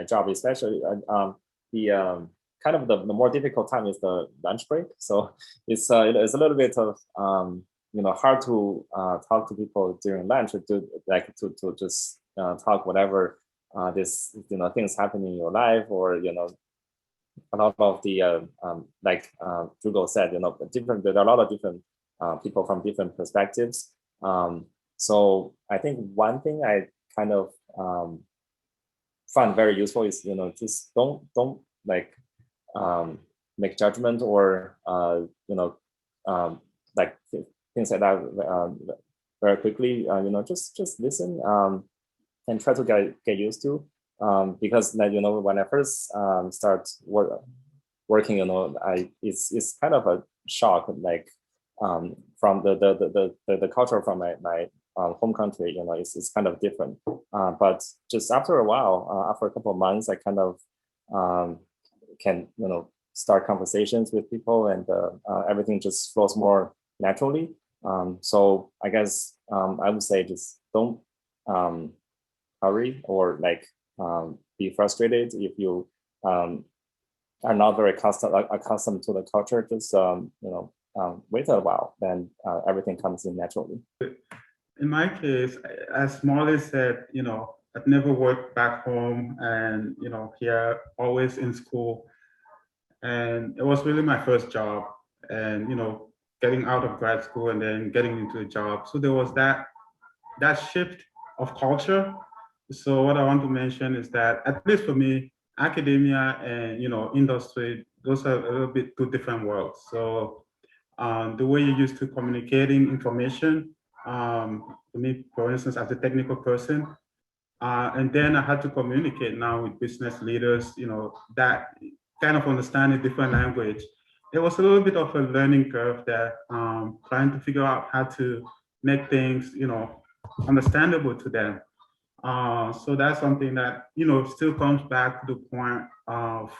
D: job, especially the kind of the more difficult time is the lunch break. So it's a little bit of you know, hard to talk to people during lunch, or to just talk whatever this, you know, things happening in your life, or, you know, a lot of the like Jugal said, you know, there are a lot of different people from different perspectives. So I think one thing I kind of found very useful is, you know, just don't like make judgment or you know, like things like that very quickly. You know, just listen and try to get used to, because, like, you know, when I first start working, you know, it's kind of a shock, like from the culture from my home country, you know, it's kind of different. But just after a while, after a couple of months, I kind of can, you know, start conversations with people, and everything just flows more naturally. So I guess I would say just don't hurry or like be frustrated if you are not very accustomed to the culture. Just you know, wait a while, then everything comes in naturally.
F: In my case, as Molly said, you know, I've never worked back home, and, you know, here, always in school. And it was really my first job, and, you know, getting out of grad school and then getting into a job. So there was that shift of culture. So what I want to mention is that, at least for me, academia and, you know, industry, those are a little bit two different worlds. So the way you're used to communicating information, for me, for instance, as a technical person, and then I had to communicate now with business leaders, you know, that kind of understand a different language. It was a little bit of a learning curve there, trying to figure out how to make things, you know, understandable to them. So that's something that, you know, still comes back to the point of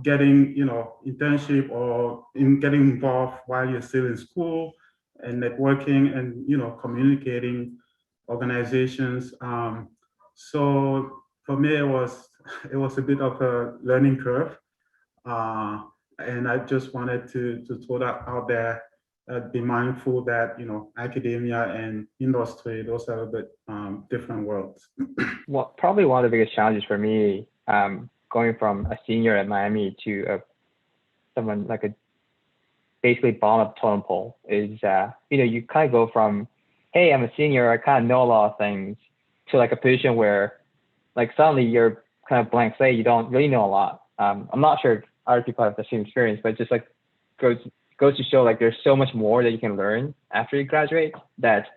F: getting, you know, internship or in getting involved while you're still in school, and networking and, communicating organizations. So for me, it was a bit of a learning curve. And I just wanted to throw that out there, be mindful that, academia and industry, those are a bit different worlds.
E: Well, probably one of the biggest challenges for me, going from a senior at Miami to someone like a basically bottom of totem pole is, you kind of go from, hey, I'm a senior, I kind of know a lot of things, to like a position where like suddenly you're kind of blank slate, you don't really know a lot. I'm not sure if other people have the same experience, but just like goes to show like there's so much more that you can learn after you graduate that,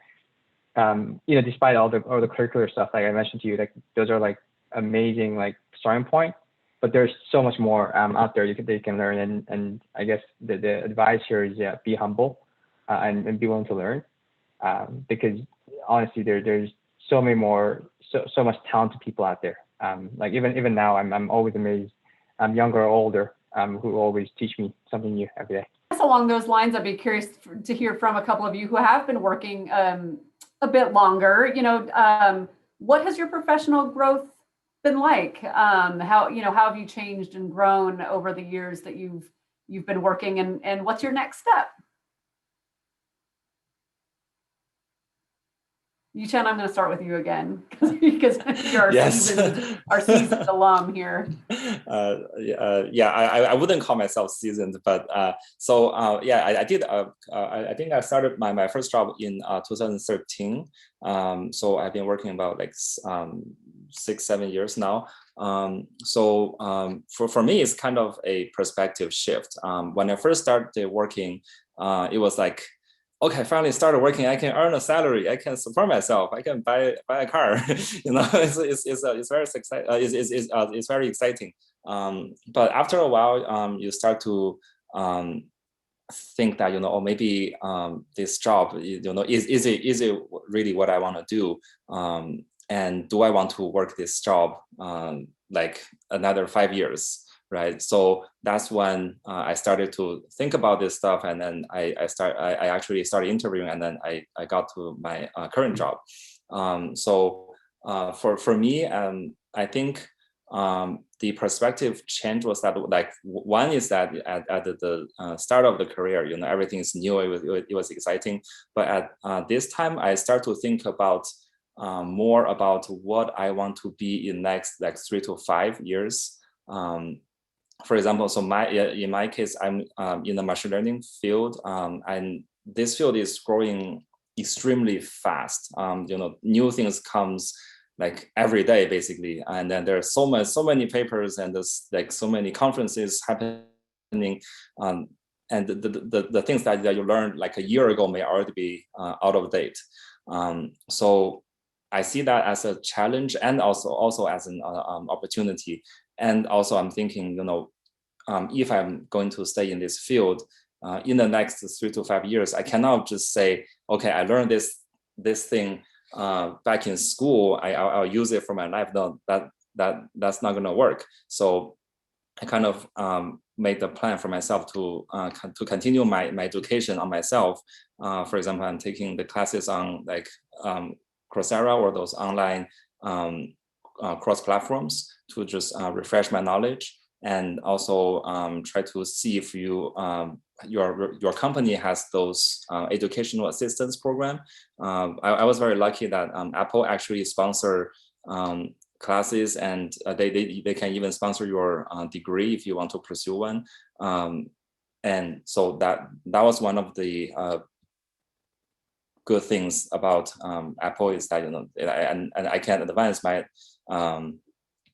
E: despite all the curricular stuff, like I mentioned to you, like those are like amazing like starting point, but there's so much more out there that you can learn. And I guess the advice here is, be humble and be willing to learn, because honestly, there's so many more, so much talented people out there. Like even now, I'm always amazed. I'm younger or older, who always teach me something new every day.
A: Along those lines, I'd be curious to hear from a couple of you who have been working a bit longer. What has your professional growth been like? How have you changed and grown over the years that you've been working, and what's your next step? Yuchen, I'm going to start with you again because you're our seasoned alum here.
D: I wouldn't call myself seasoned, but I did. I think I started my first job in 2013. So I've been working about like 6-7 years now. For me, it's kind of a perspective shift. When I first started working, it was like, okay, I finally started working. I can earn a salary. I can support myself. I can buy a car. It's very exciting. It's very exciting. But after a while, you start to think that maybe this job, is it really what I want to do? And do I want to work this job like another 5 years? Right. So that's when I started to think about this stuff. And then I actually started interviewing, and then I got to my current job. For me, I think the perspective change was that, like, one is that at the start of the career, everything is new. It was exciting. But at this time, I start to think about more about what I want to be in next like 3 to 5 years. For example, so in my case, I'm in the machine learning field, and this field is growing extremely fast. New things comes like every day, basically, and then there are so many papers, and there's like so many conferences happening, and the things that you learned like a year ago may already be out of date. So I see that as a challenge, and also as an opportunity. And also I'm thinking, if I'm going to stay in this field in the next 3 to 5 years, I cannot just say, okay, I learned this thing back in school, I'll use it for my life. No, that's not gonna work. So I kind of made the plan for myself to continue my education on myself. For example, I'm taking the classes on like Coursera or those online cross platforms to just refresh my knowledge, and also try to see if your company has those educational assistance program. I was very lucky that Apple actually sponsor classes, and they can even sponsor your degree if you want to pursue one. And so that was one of the good things about Apple, is that and I can advance my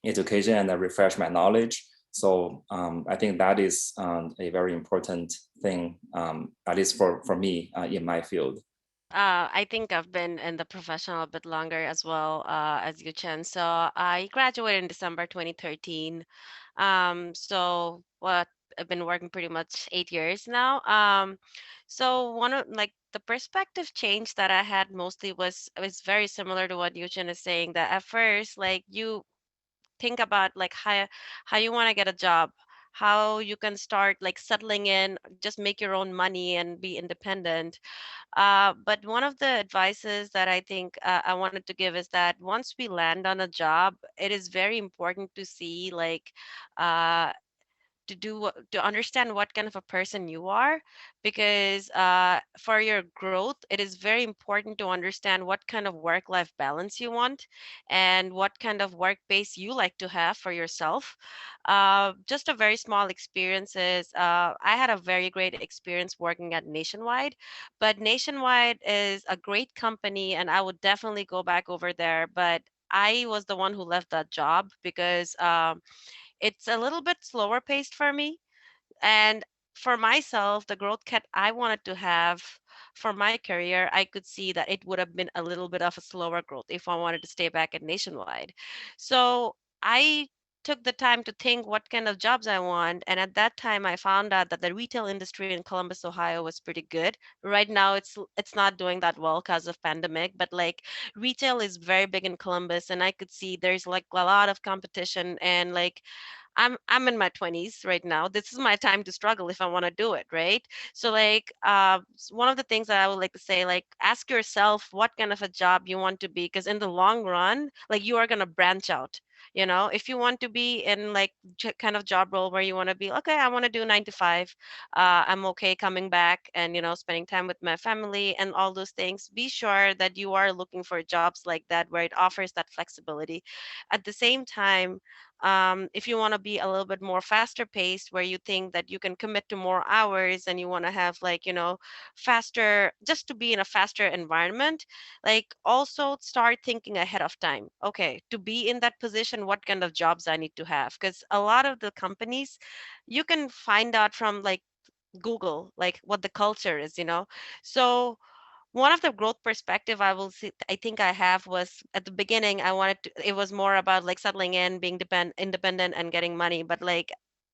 D: education and refresh my knowledge. So I think that is a very important thing, at least for me in my field.
G: I think I've been in the professional a bit longer as well as Yuchen. So I graduated in December 2013. So I've been working pretty much 8 years now. So one of like the perspective change that I had mostly was very similar to what Yuchen is saying, that at first, like, you think about like how you want to get a job, how you can start like settling in, just make your own money and be independent. But one of the advices that I think I wanted to give is that once we land on a job, it is very important to see like to understand what kind of a person you are, because for your growth it is very important to understand what kind of work-life balance you want and what kind of work-pace you like to have for yourself. Just a very small experiences. I had a very great experience working at Nationwide, but Nationwide is a great company and I would definitely go back over there, but I was the one who left that job because it's a little bit slower paced for me. And for myself, the growth cut I wanted to have for my career, I could see that it would have been a little bit of a slower growth if I wanted to stay back at Nationwide. So I took the time to think what kind of jobs I want. And at that time, I found out that the retail industry in Columbus, Ohio was pretty good. Right now, it's not doing that well because of pandemic, but like retail is very big in Columbus, and I could see there's like a lot of competition and like I'm in my 20s right now. This is my time to struggle if I want to do it, right? So like one of the things that I would like to say, like ask yourself what kind of a job you want to be, because in the long run, like you are going to branch out. You know, if you want to be in like kind of job role where you want to be, okay, I want to do 9 to 5. I'm okay coming back and, you know, spending time with my family and all those things. Be sure that you are looking for jobs like that where it offers that flexibility. At the same time, if you want to be a little bit more faster paced where you think that you can commit to more hours and you want to have like, you know, faster, just to be in a faster environment, like also start thinking ahead of time. Okay, to be in that position, what kind of jobs I need to have? Because a lot of the companies you can find out from like Google, like what the culture is, you know. So one of the growth perspective I will see, I think I have was at the beginning, I wanted to, it was more about like settling in, being independent and getting money. But like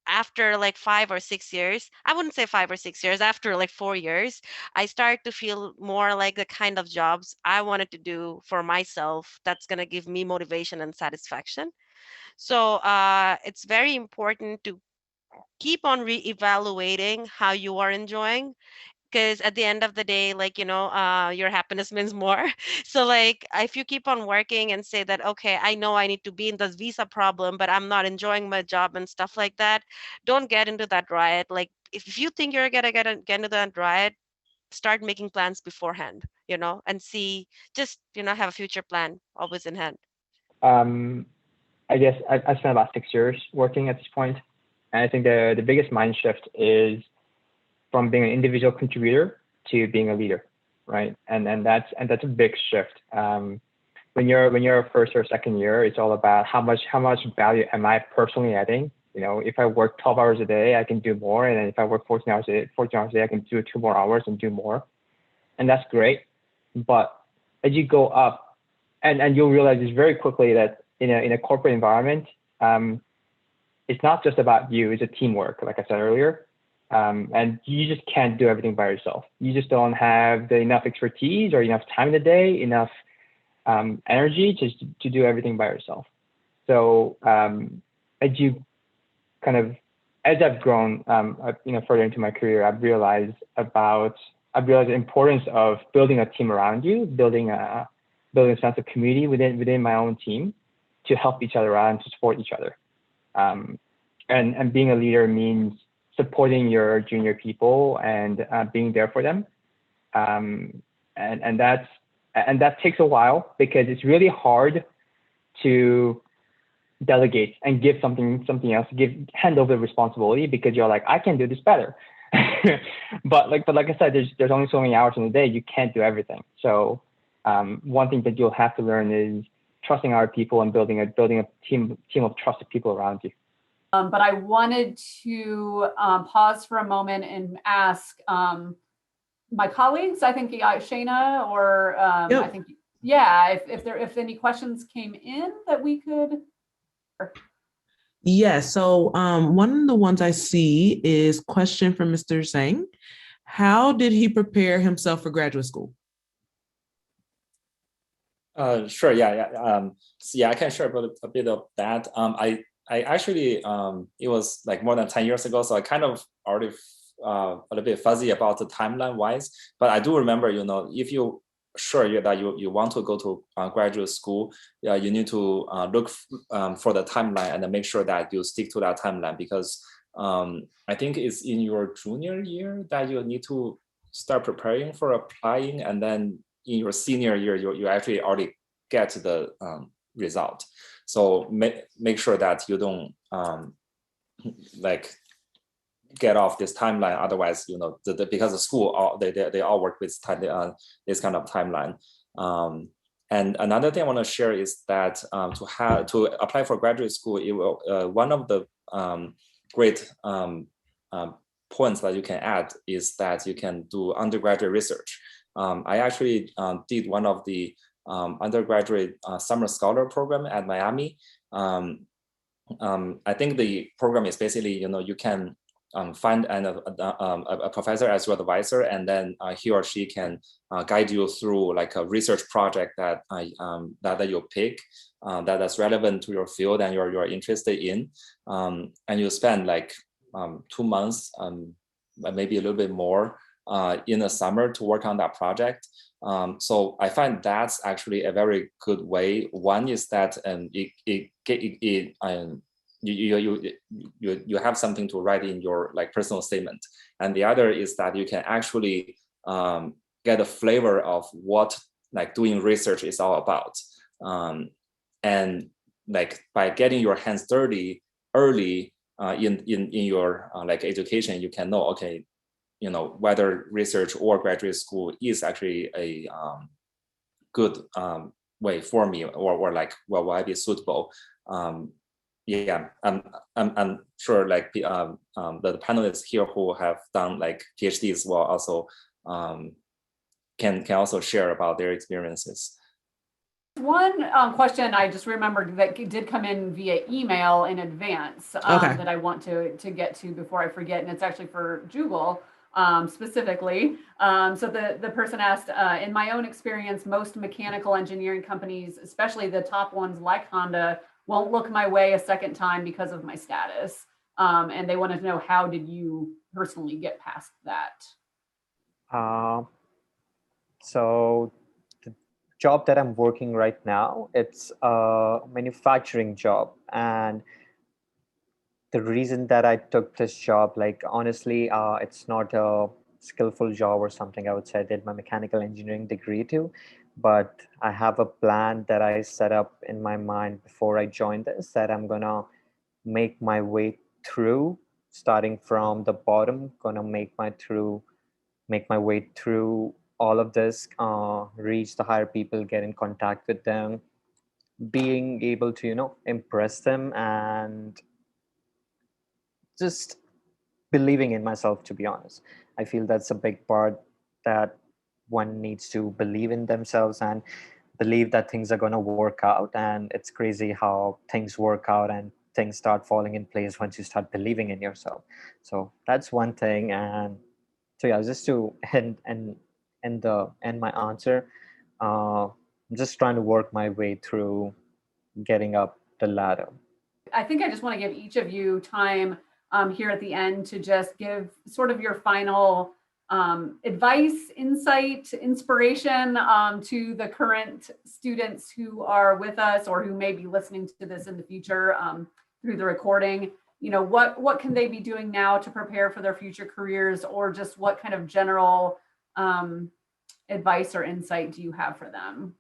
G: after like 5 or 6 years, I wouldn't say 5 or 6 years, after like 4 years, I started to feel more like the kind of jobs I wanted to do for myself that's going to give me motivation and satisfaction. So it's very important to keep on re-evaluating how you are enjoying, because at the end of the day, like, you know, your happiness means more. So like if you keep on working and say that, okay, I know I need to be in this visa problem, but I'm not enjoying my job and stuff like that, don't get into that riot. Like if you think you're gonna get into that riot, start making plans beforehand, you know, and see, just, you know, have a future plan always in hand.
E: I guess I spent about 6 years working at this point, and I think the biggest mind shift is from being an individual contributor to being a leader, right? And that's a big shift. When you're a first or second year, it's all about how much value am I personally adding. You know, if I work 12 hours a day, I can do more, and then if I work 14 hours a day, I can do 2 more hours and do more, and that's great. But as you go up, and you'll realize this very quickly that in a corporate environment, it's not just about you; it's a teamwork, like I said earlier. And you just can't do everything by yourself. You just don't have enough expertise or enough time in the day, enough energy to do everything by yourself. So as I've grown, further into my career, I've realized the importance of building a team around you, building a sense of community within my own team to help each other out and to support each other. And being a leader means supporting your junior people and being there for them, and that takes a while because it's really hard to delegate and give something else, hand over the responsibility, because you're like, I can do this better. but like I said, there's only so many hours in a day. You can't do everything. So one thing that you'll have to learn is trusting other people and building a team of trusted people around you.
A: But I wanted to pause for a moment and ask my colleagues, I think Shayna or
H: Yep.
A: I think, yeah, if any questions came in that we could.
H: Yeah, so one of the ones I see is question from Mr. Zhang. How did he prepare himself for graduate school?
D: Sure, yeah. I can share a bit of that. I actually, it was like more than 10 years ago, so I kind of already a little bit fuzzy about the timeline wise, but I do remember, if you sure that you want to go to graduate school, you need to look for the timeline and then make sure that you stick to that timeline, because I think it's in your junior year that you need to start preparing for applying, and then in your senior year, you actually already get the result. So make sure that you don't like get off this timeline. Otherwise, because the school they all work with this kind of timeline. And another thing I want to share is that to apply for graduate school, it will one of the great points that you can add is that you can do undergraduate research. I actually did one of the undergraduate summer scholar program at Miami. I think the program is basically, you can find a professor as your advisor, and then he or she can guide you through like a research project that that you pick that's relevant to your field and you're interested in, and you spend like 2 months, maybe a little bit more in the summer to work on that project. So I find that's actually a very good way. One is that you have something to write in your like personal statement, and the other is that you can actually get a flavor of what like doing research is all about, and like by getting your hands dirty early in your like education, you can know, okay, whether research or graduate school is actually a good way for me, or like, well, will I be suitable? Yeah, I'm sure like the panelists here who have done like PhDs will also can also share about their experiences.
A: One question I just remembered that did come in via email in advance that I want to get to before I forget, and it's actually for Jugal specifically. So the person asked, in my own experience, most mechanical engineering companies, especially the top ones like Honda, won't look my way a second time because of my status. And they wanted to know, how did you personally get past that?
C: So the job that I'm working right now, it's a manufacturing job. And the reason that I took this job, like honestly, it's not a skillful job or something. I would say I did my mechanical engineering degree too, but I have a plan that I set up in my mind before I joined this, that I'm gonna make my way through, starting from the bottom, gonna make my way through all of this, reach the higher people, get in contact with them, being able to impress them, and just believing in myself. To be honest, I feel that's a big part, that one needs to believe in themselves and believe that things are going to work out. And it's crazy how things work out and things start falling in place once you start believing in yourself. So that's one thing. And so yeah, just to end my answer, I'm just trying to work my way through getting up the ladder.
A: I think I just want to give each of you time here at the end to just give sort of your final advice, insight, inspiration to the current students who are with us or who may be listening to this in the future through the recording. What can they be doing now to prepare for their future careers, or just what kind of general advice or insight do you have for them?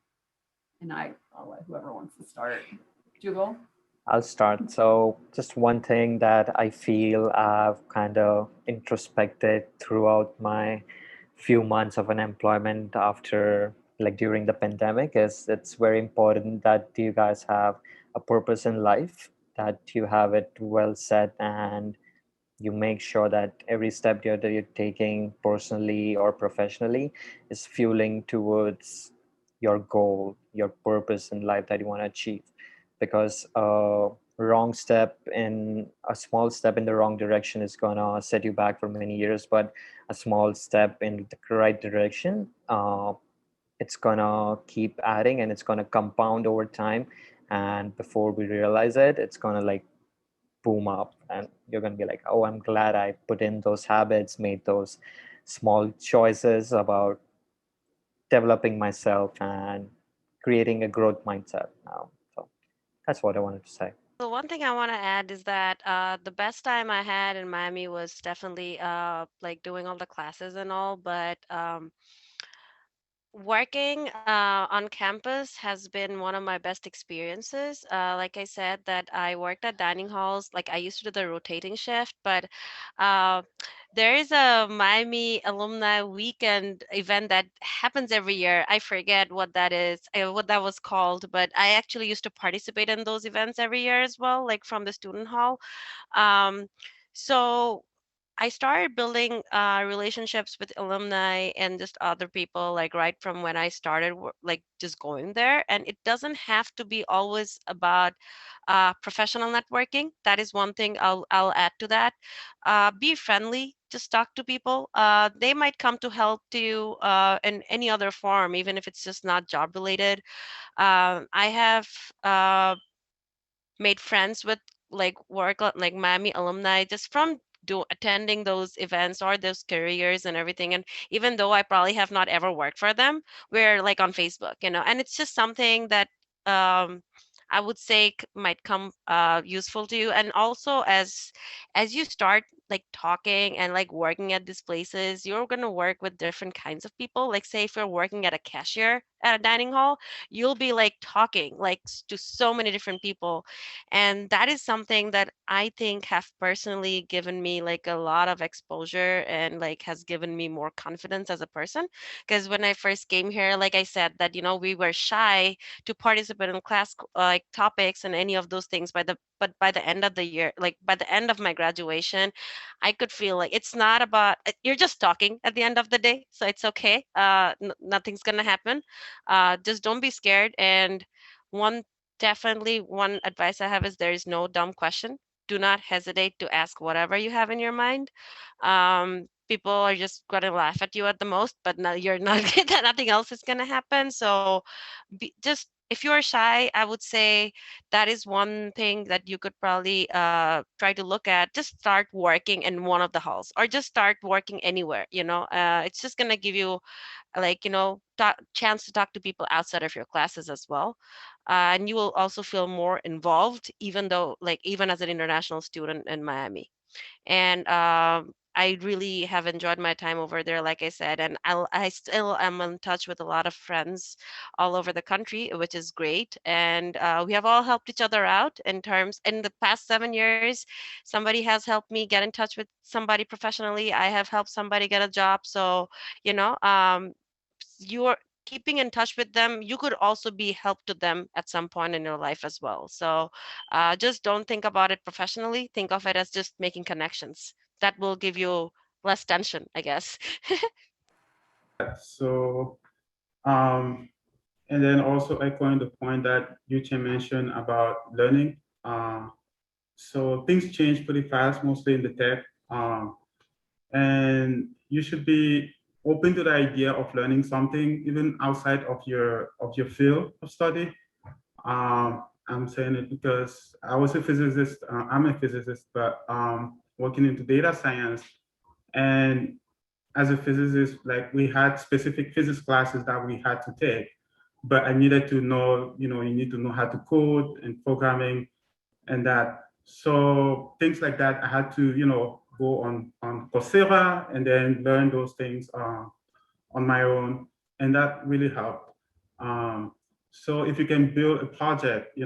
A: And I'll let whoever wants to start. Jugal?
C: I'll start. So just one thing that I feel I've kind of introspected throughout my few months of unemployment after, like during the pandemic, is it's very important that you guys have a purpose in life, that you have it well set, and you make sure that every step that you're taking personally or professionally is fueling towards your goal, your purpose in life that you want to achieve. Because a small step in the wrong direction is gonna set you back for many years, but a small step in the right direction, it's gonna keep adding and it's gonna compound over time, and before we realize it, it's gonna like boom up, and you're going to be like, oh, I'm glad I put in those habits, made those small choices about developing myself and creating a growth mindset now. So that's what I wanted to say.
G: So one thing I want to add is that the best time I had in Miami was definitely like doing all the classes and all, but working on campus has been one of my best experiences. Like I said, that I worked at dining halls. Like I used to do the rotating shift, but uh, there is a Miami alumni weekend event that happens every year. I forget what that is, what that was called, but I actually used to participate in those events every year as well, like from the student hall. Um, so I started building relationships with alumni and just other people, like right from when I started, like just going there. And it doesn't have to be always about professional networking. That is one thing I'll add to that. Be friendly. Just talk to people. They might come to help you in any other form, even if it's just not job related. I have made friends with like like Miami alumni just from attending those events or those careers and everything. And even though I probably have not ever worked for them, we're like on Facebook, and it's just something that um I would say might come useful to you. And also as you start like talking and like working at these places, you're going to work with different kinds of people. Like say if you're working at a cashier at a dining hall, you'll be like talking like to so many different people, and that is something that I think have personally given me like a lot of exposure and like has given me more confidence as a person. Because when I first came here, like I said, that we were shy to participate in class like topics and any of those things. But by the end of the year, like by the end of my graduation, I could feel like it's not about you're just talking at the end of the day, so it's okay. Nothing's gonna happen. Just don't be scared. And one definitely one advice I have is there is no dumb question. Do not hesitate to ask whatever you have in your mind. People are just going to laugh at you at the most, but no, you're not. Nothing else is going to happen. So, just if you are shy, I would say that is one thing that you could probably try to look at. Just start working in one of the halls, or just start working anywhere. It's just going to give you like chance to talk to people outside of your classes as well, and you will also feel more involved, even though like even as an international student in Miami. And I really have enjoyed my time over there, like I said, and I still am in touch with a lot of friends all over the country, which is great. And we have all helped each other out in the past 7 years. Somebody has helped me get in touch with somebody professionally. I have helped somebody get a job. So, you're keeping in touch with them, you could also be help to them at some point in your life as well. So just don't think about it professionally. Think of it as just making connections. That will give you less tension, I guess.
F: So, and then also echoing the point that Yuchen mentioned about learning. So things change pretty fast, mostly in the tech. And you should be open to the idea of learning something even outside of your field of study. I'm saying it because I was a physicist. I'm a physicist, but working into data science. And as a physicist, like we had specific physics classes that we had to take, but I needed to know, you need to know how to code and programming and that. So things like that, I had to, go on Coursera and then learn those things on my own, and that really helped. So if you can build a project,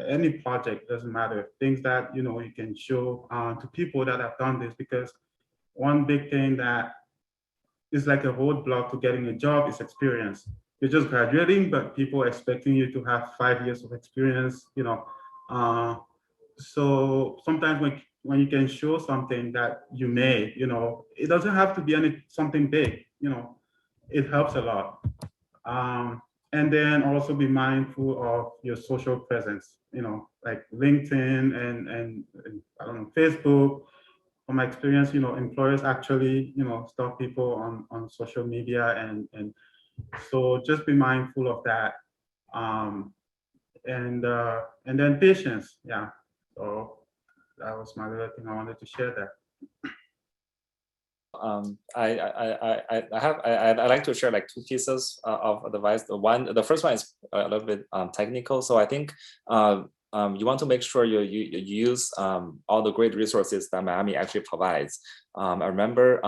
F: any project, doesn't matter, things that you can show to people that have done this, because one big thing that is like a roadblock to getting a job is experience. You're just graduating, but people are expecting you to have 5 years of experience, so sometimes when you can show something that you made, it doesn't have to be something big, it helps a lot. And then also be mindful of your social presence, like LinkedIn and I don't know, Facebook. From my experience, employers actually, stalk people on social media, and so just be mindful of that. And then patience, yeah. So that was my little thing I wanted to share there.
D: I like to share like two pieces of advice. The first one is a little bit technical. So I think you want to make sure you use all the great resources that Miami actually provides. I remember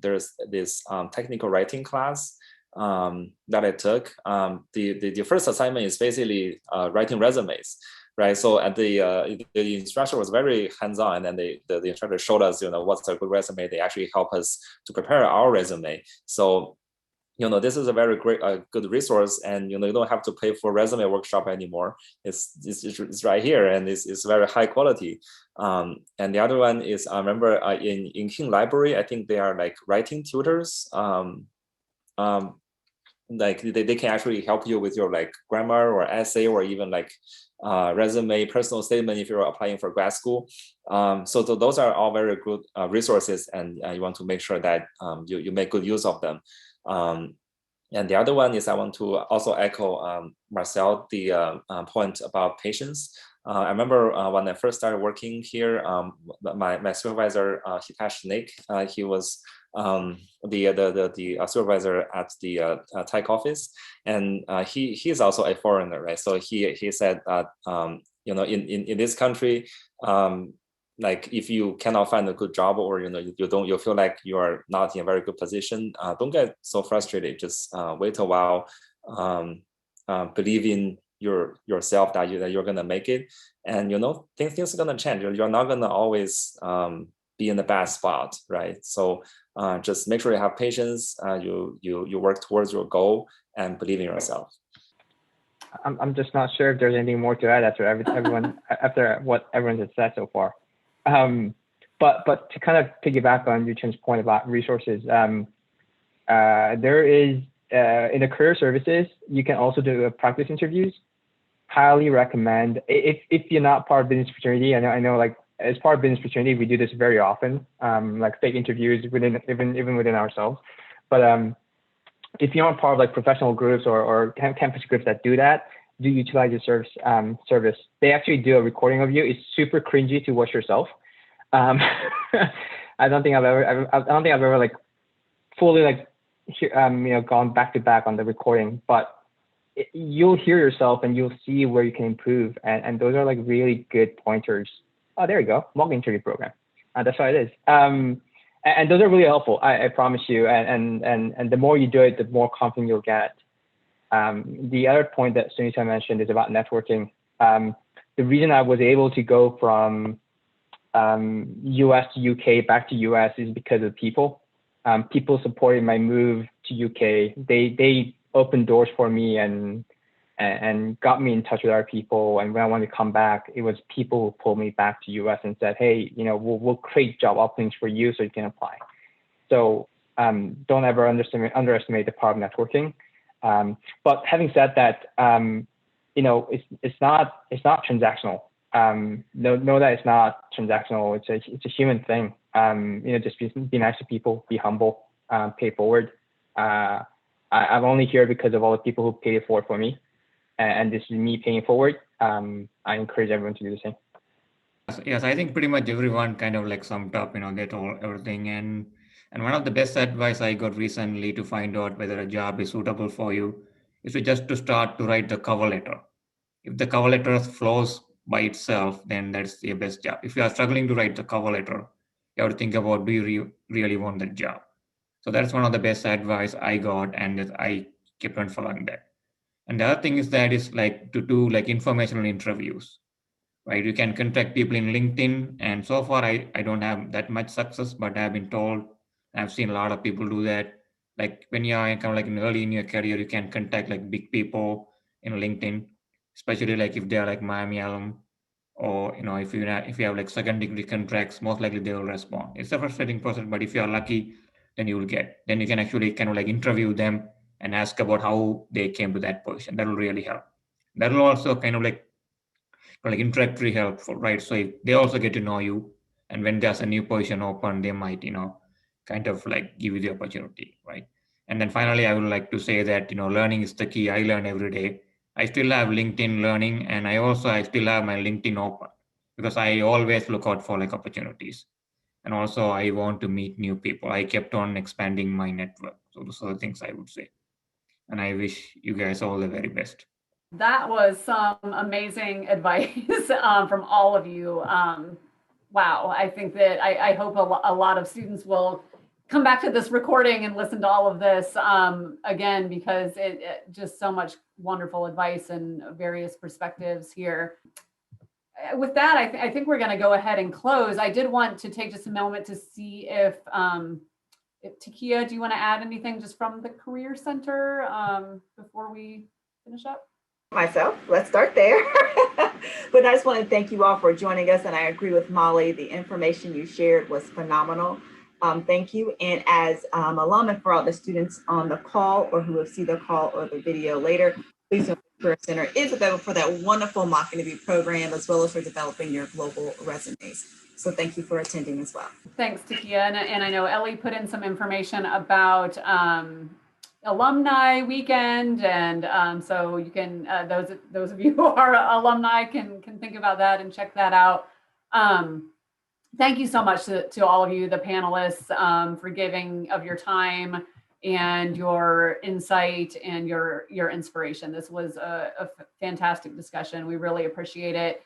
D: there's this technical writing class that I took. The first assignment is basically writing resumes. Right, so at the instructor was very hands-on, and then the instructor showed us, what's a good resume. They actually help us to prepare our resume. So, this is a very great, good resource, and you don't have to pay for resume workshop anymore. It's right here, and it's very high quality. And the other one is, I remember in King Library, I think they are like writing tutors. Like they can actually help you with your like grammar or essay or even like resume, personal statement if you're applying for grad school. So those are all very good resources, and you want to make sure that you make good use of them. And the other one is I want to also echo Marcel, the point about patience. I remember when I first started working here, my supervisor, Hitachi Nick, he was the supervisor at the tech office, and he's also a foreigner, right? So he said that in this country, like if you cannot find a good job, or you feel like you are not in a very good position, don't get so frustrated. Just wait a while, believe in yourself that you're gonna make it, and things are gonna change. You're not gonna always be in the bad spot, right? So just make sure you have patience. You work towards your goal and believe in yourself.
E: I'm just not sure if there's anything more to add after what everyone has said so far. But to kind of piggyback on Yuchen's point about resources, there is in the career services, you can also do practice interviews. Highly recommend if you're not part of business fraternity. I know like as part of business fraternity, we do this very often, like fake interviews even within ourselves. But if you're not part of like professional groups or campus groups that do that, do utilize the service. They actually do a recording of you. It's super cringy to watch yourself. I don't think I've ever like fully like gone back to back on the recording, but you'll hear yourself and you'll see where you can improve, and those are like really good pointers. Oh, there you go, mock interview program. That's what it is. And those are really helpful. I promise you. And the more you do it, the more confident you'll get. The other point that Sunita mentioned is about networking. The reason I was able to go from US to UK back to US is because of people. People supported my move to UK. They opened doors for me and got me in touch with our people. And when I wanted to come back, it was people who pulled me back to US and said, hey, we'll create job openings for you so you can apply. So don't ever underestimate the power of networking. But having said that, it's not transactional. Know that it's not transactional. It's a human thing. Just be nice to people, be humble, pay forward. I'm only here because of all the people who paid it forward for me, and this is me paying forward. I encourage everyone to do the same.
B: Yes, I think pretty much everyone kind of like summed up, they told everything. And one of the best advice I got recently to find out whether a job is suitable for you is to start to write the cover letter. If the cover letter flows by itself, then that's the best job. If you are struggling to write the cover letter, you have to think about, do you really want that job? So that's one of the best advice I got, and I kept on following that. And the other thing is like to do like informational interviews, right? You can contact people in LinkedIn, and so far I don't have that much success, but I've been told, I've seen a lot of people do that. Like when you're kind of like early in your career, you can contact like big people in LinkedIn, especially like if they're like Miami alum, or if you have like second degree contracts, most likely they will respond. It's a frustrating process, but if you are lucky, then you can actually kind of like interview them and ask about how they came to that position. That will really help. That will also kind of like introductory helpful, right? So if they also get to know you, and when there's a new position open, they might, kind of like give you the opportunity, right? And then finally, I would like to say that, learning is the key. I learn every day. I still have LinkedIn Learning, and I still have my LinkedIn open. because I always look out for like opportunities. And also I want to meet new people. I kept on expanding my network. So those are the things I would say. And I wish you guys all the very best.
A: That was some amazing advice from all of you. Wow, I think that I hope a lot of students will come back to this recording and listen to all of this again, because it just so much wonderful advice and various perspectives here. With that, I think we're going to go ahead and close. I did want to take just a moment to see if Takia, do you want to add anything just from the Career Center before we finish up?
I: Myself, let's start there. But I just want to thank you all for joining us, and I agree with Molly. The information you shared was phenomenal. Thank you. And as alum and for all the students on the call or who will see the call or the video later, please know the Career Center is available for that wonderful mock interview program, as well as for developing your global resumes. So thank you for attending as well.
A: Thanks, Takia. And I know Ellie put in some information about Alumni Weekend, and so you can those of you who are alumni can think about that and check that out. Thank you so much to all of you, the panelists, for giving of your time and your insight and your inspiration. This was a fantastic discussion. We really appreciate it.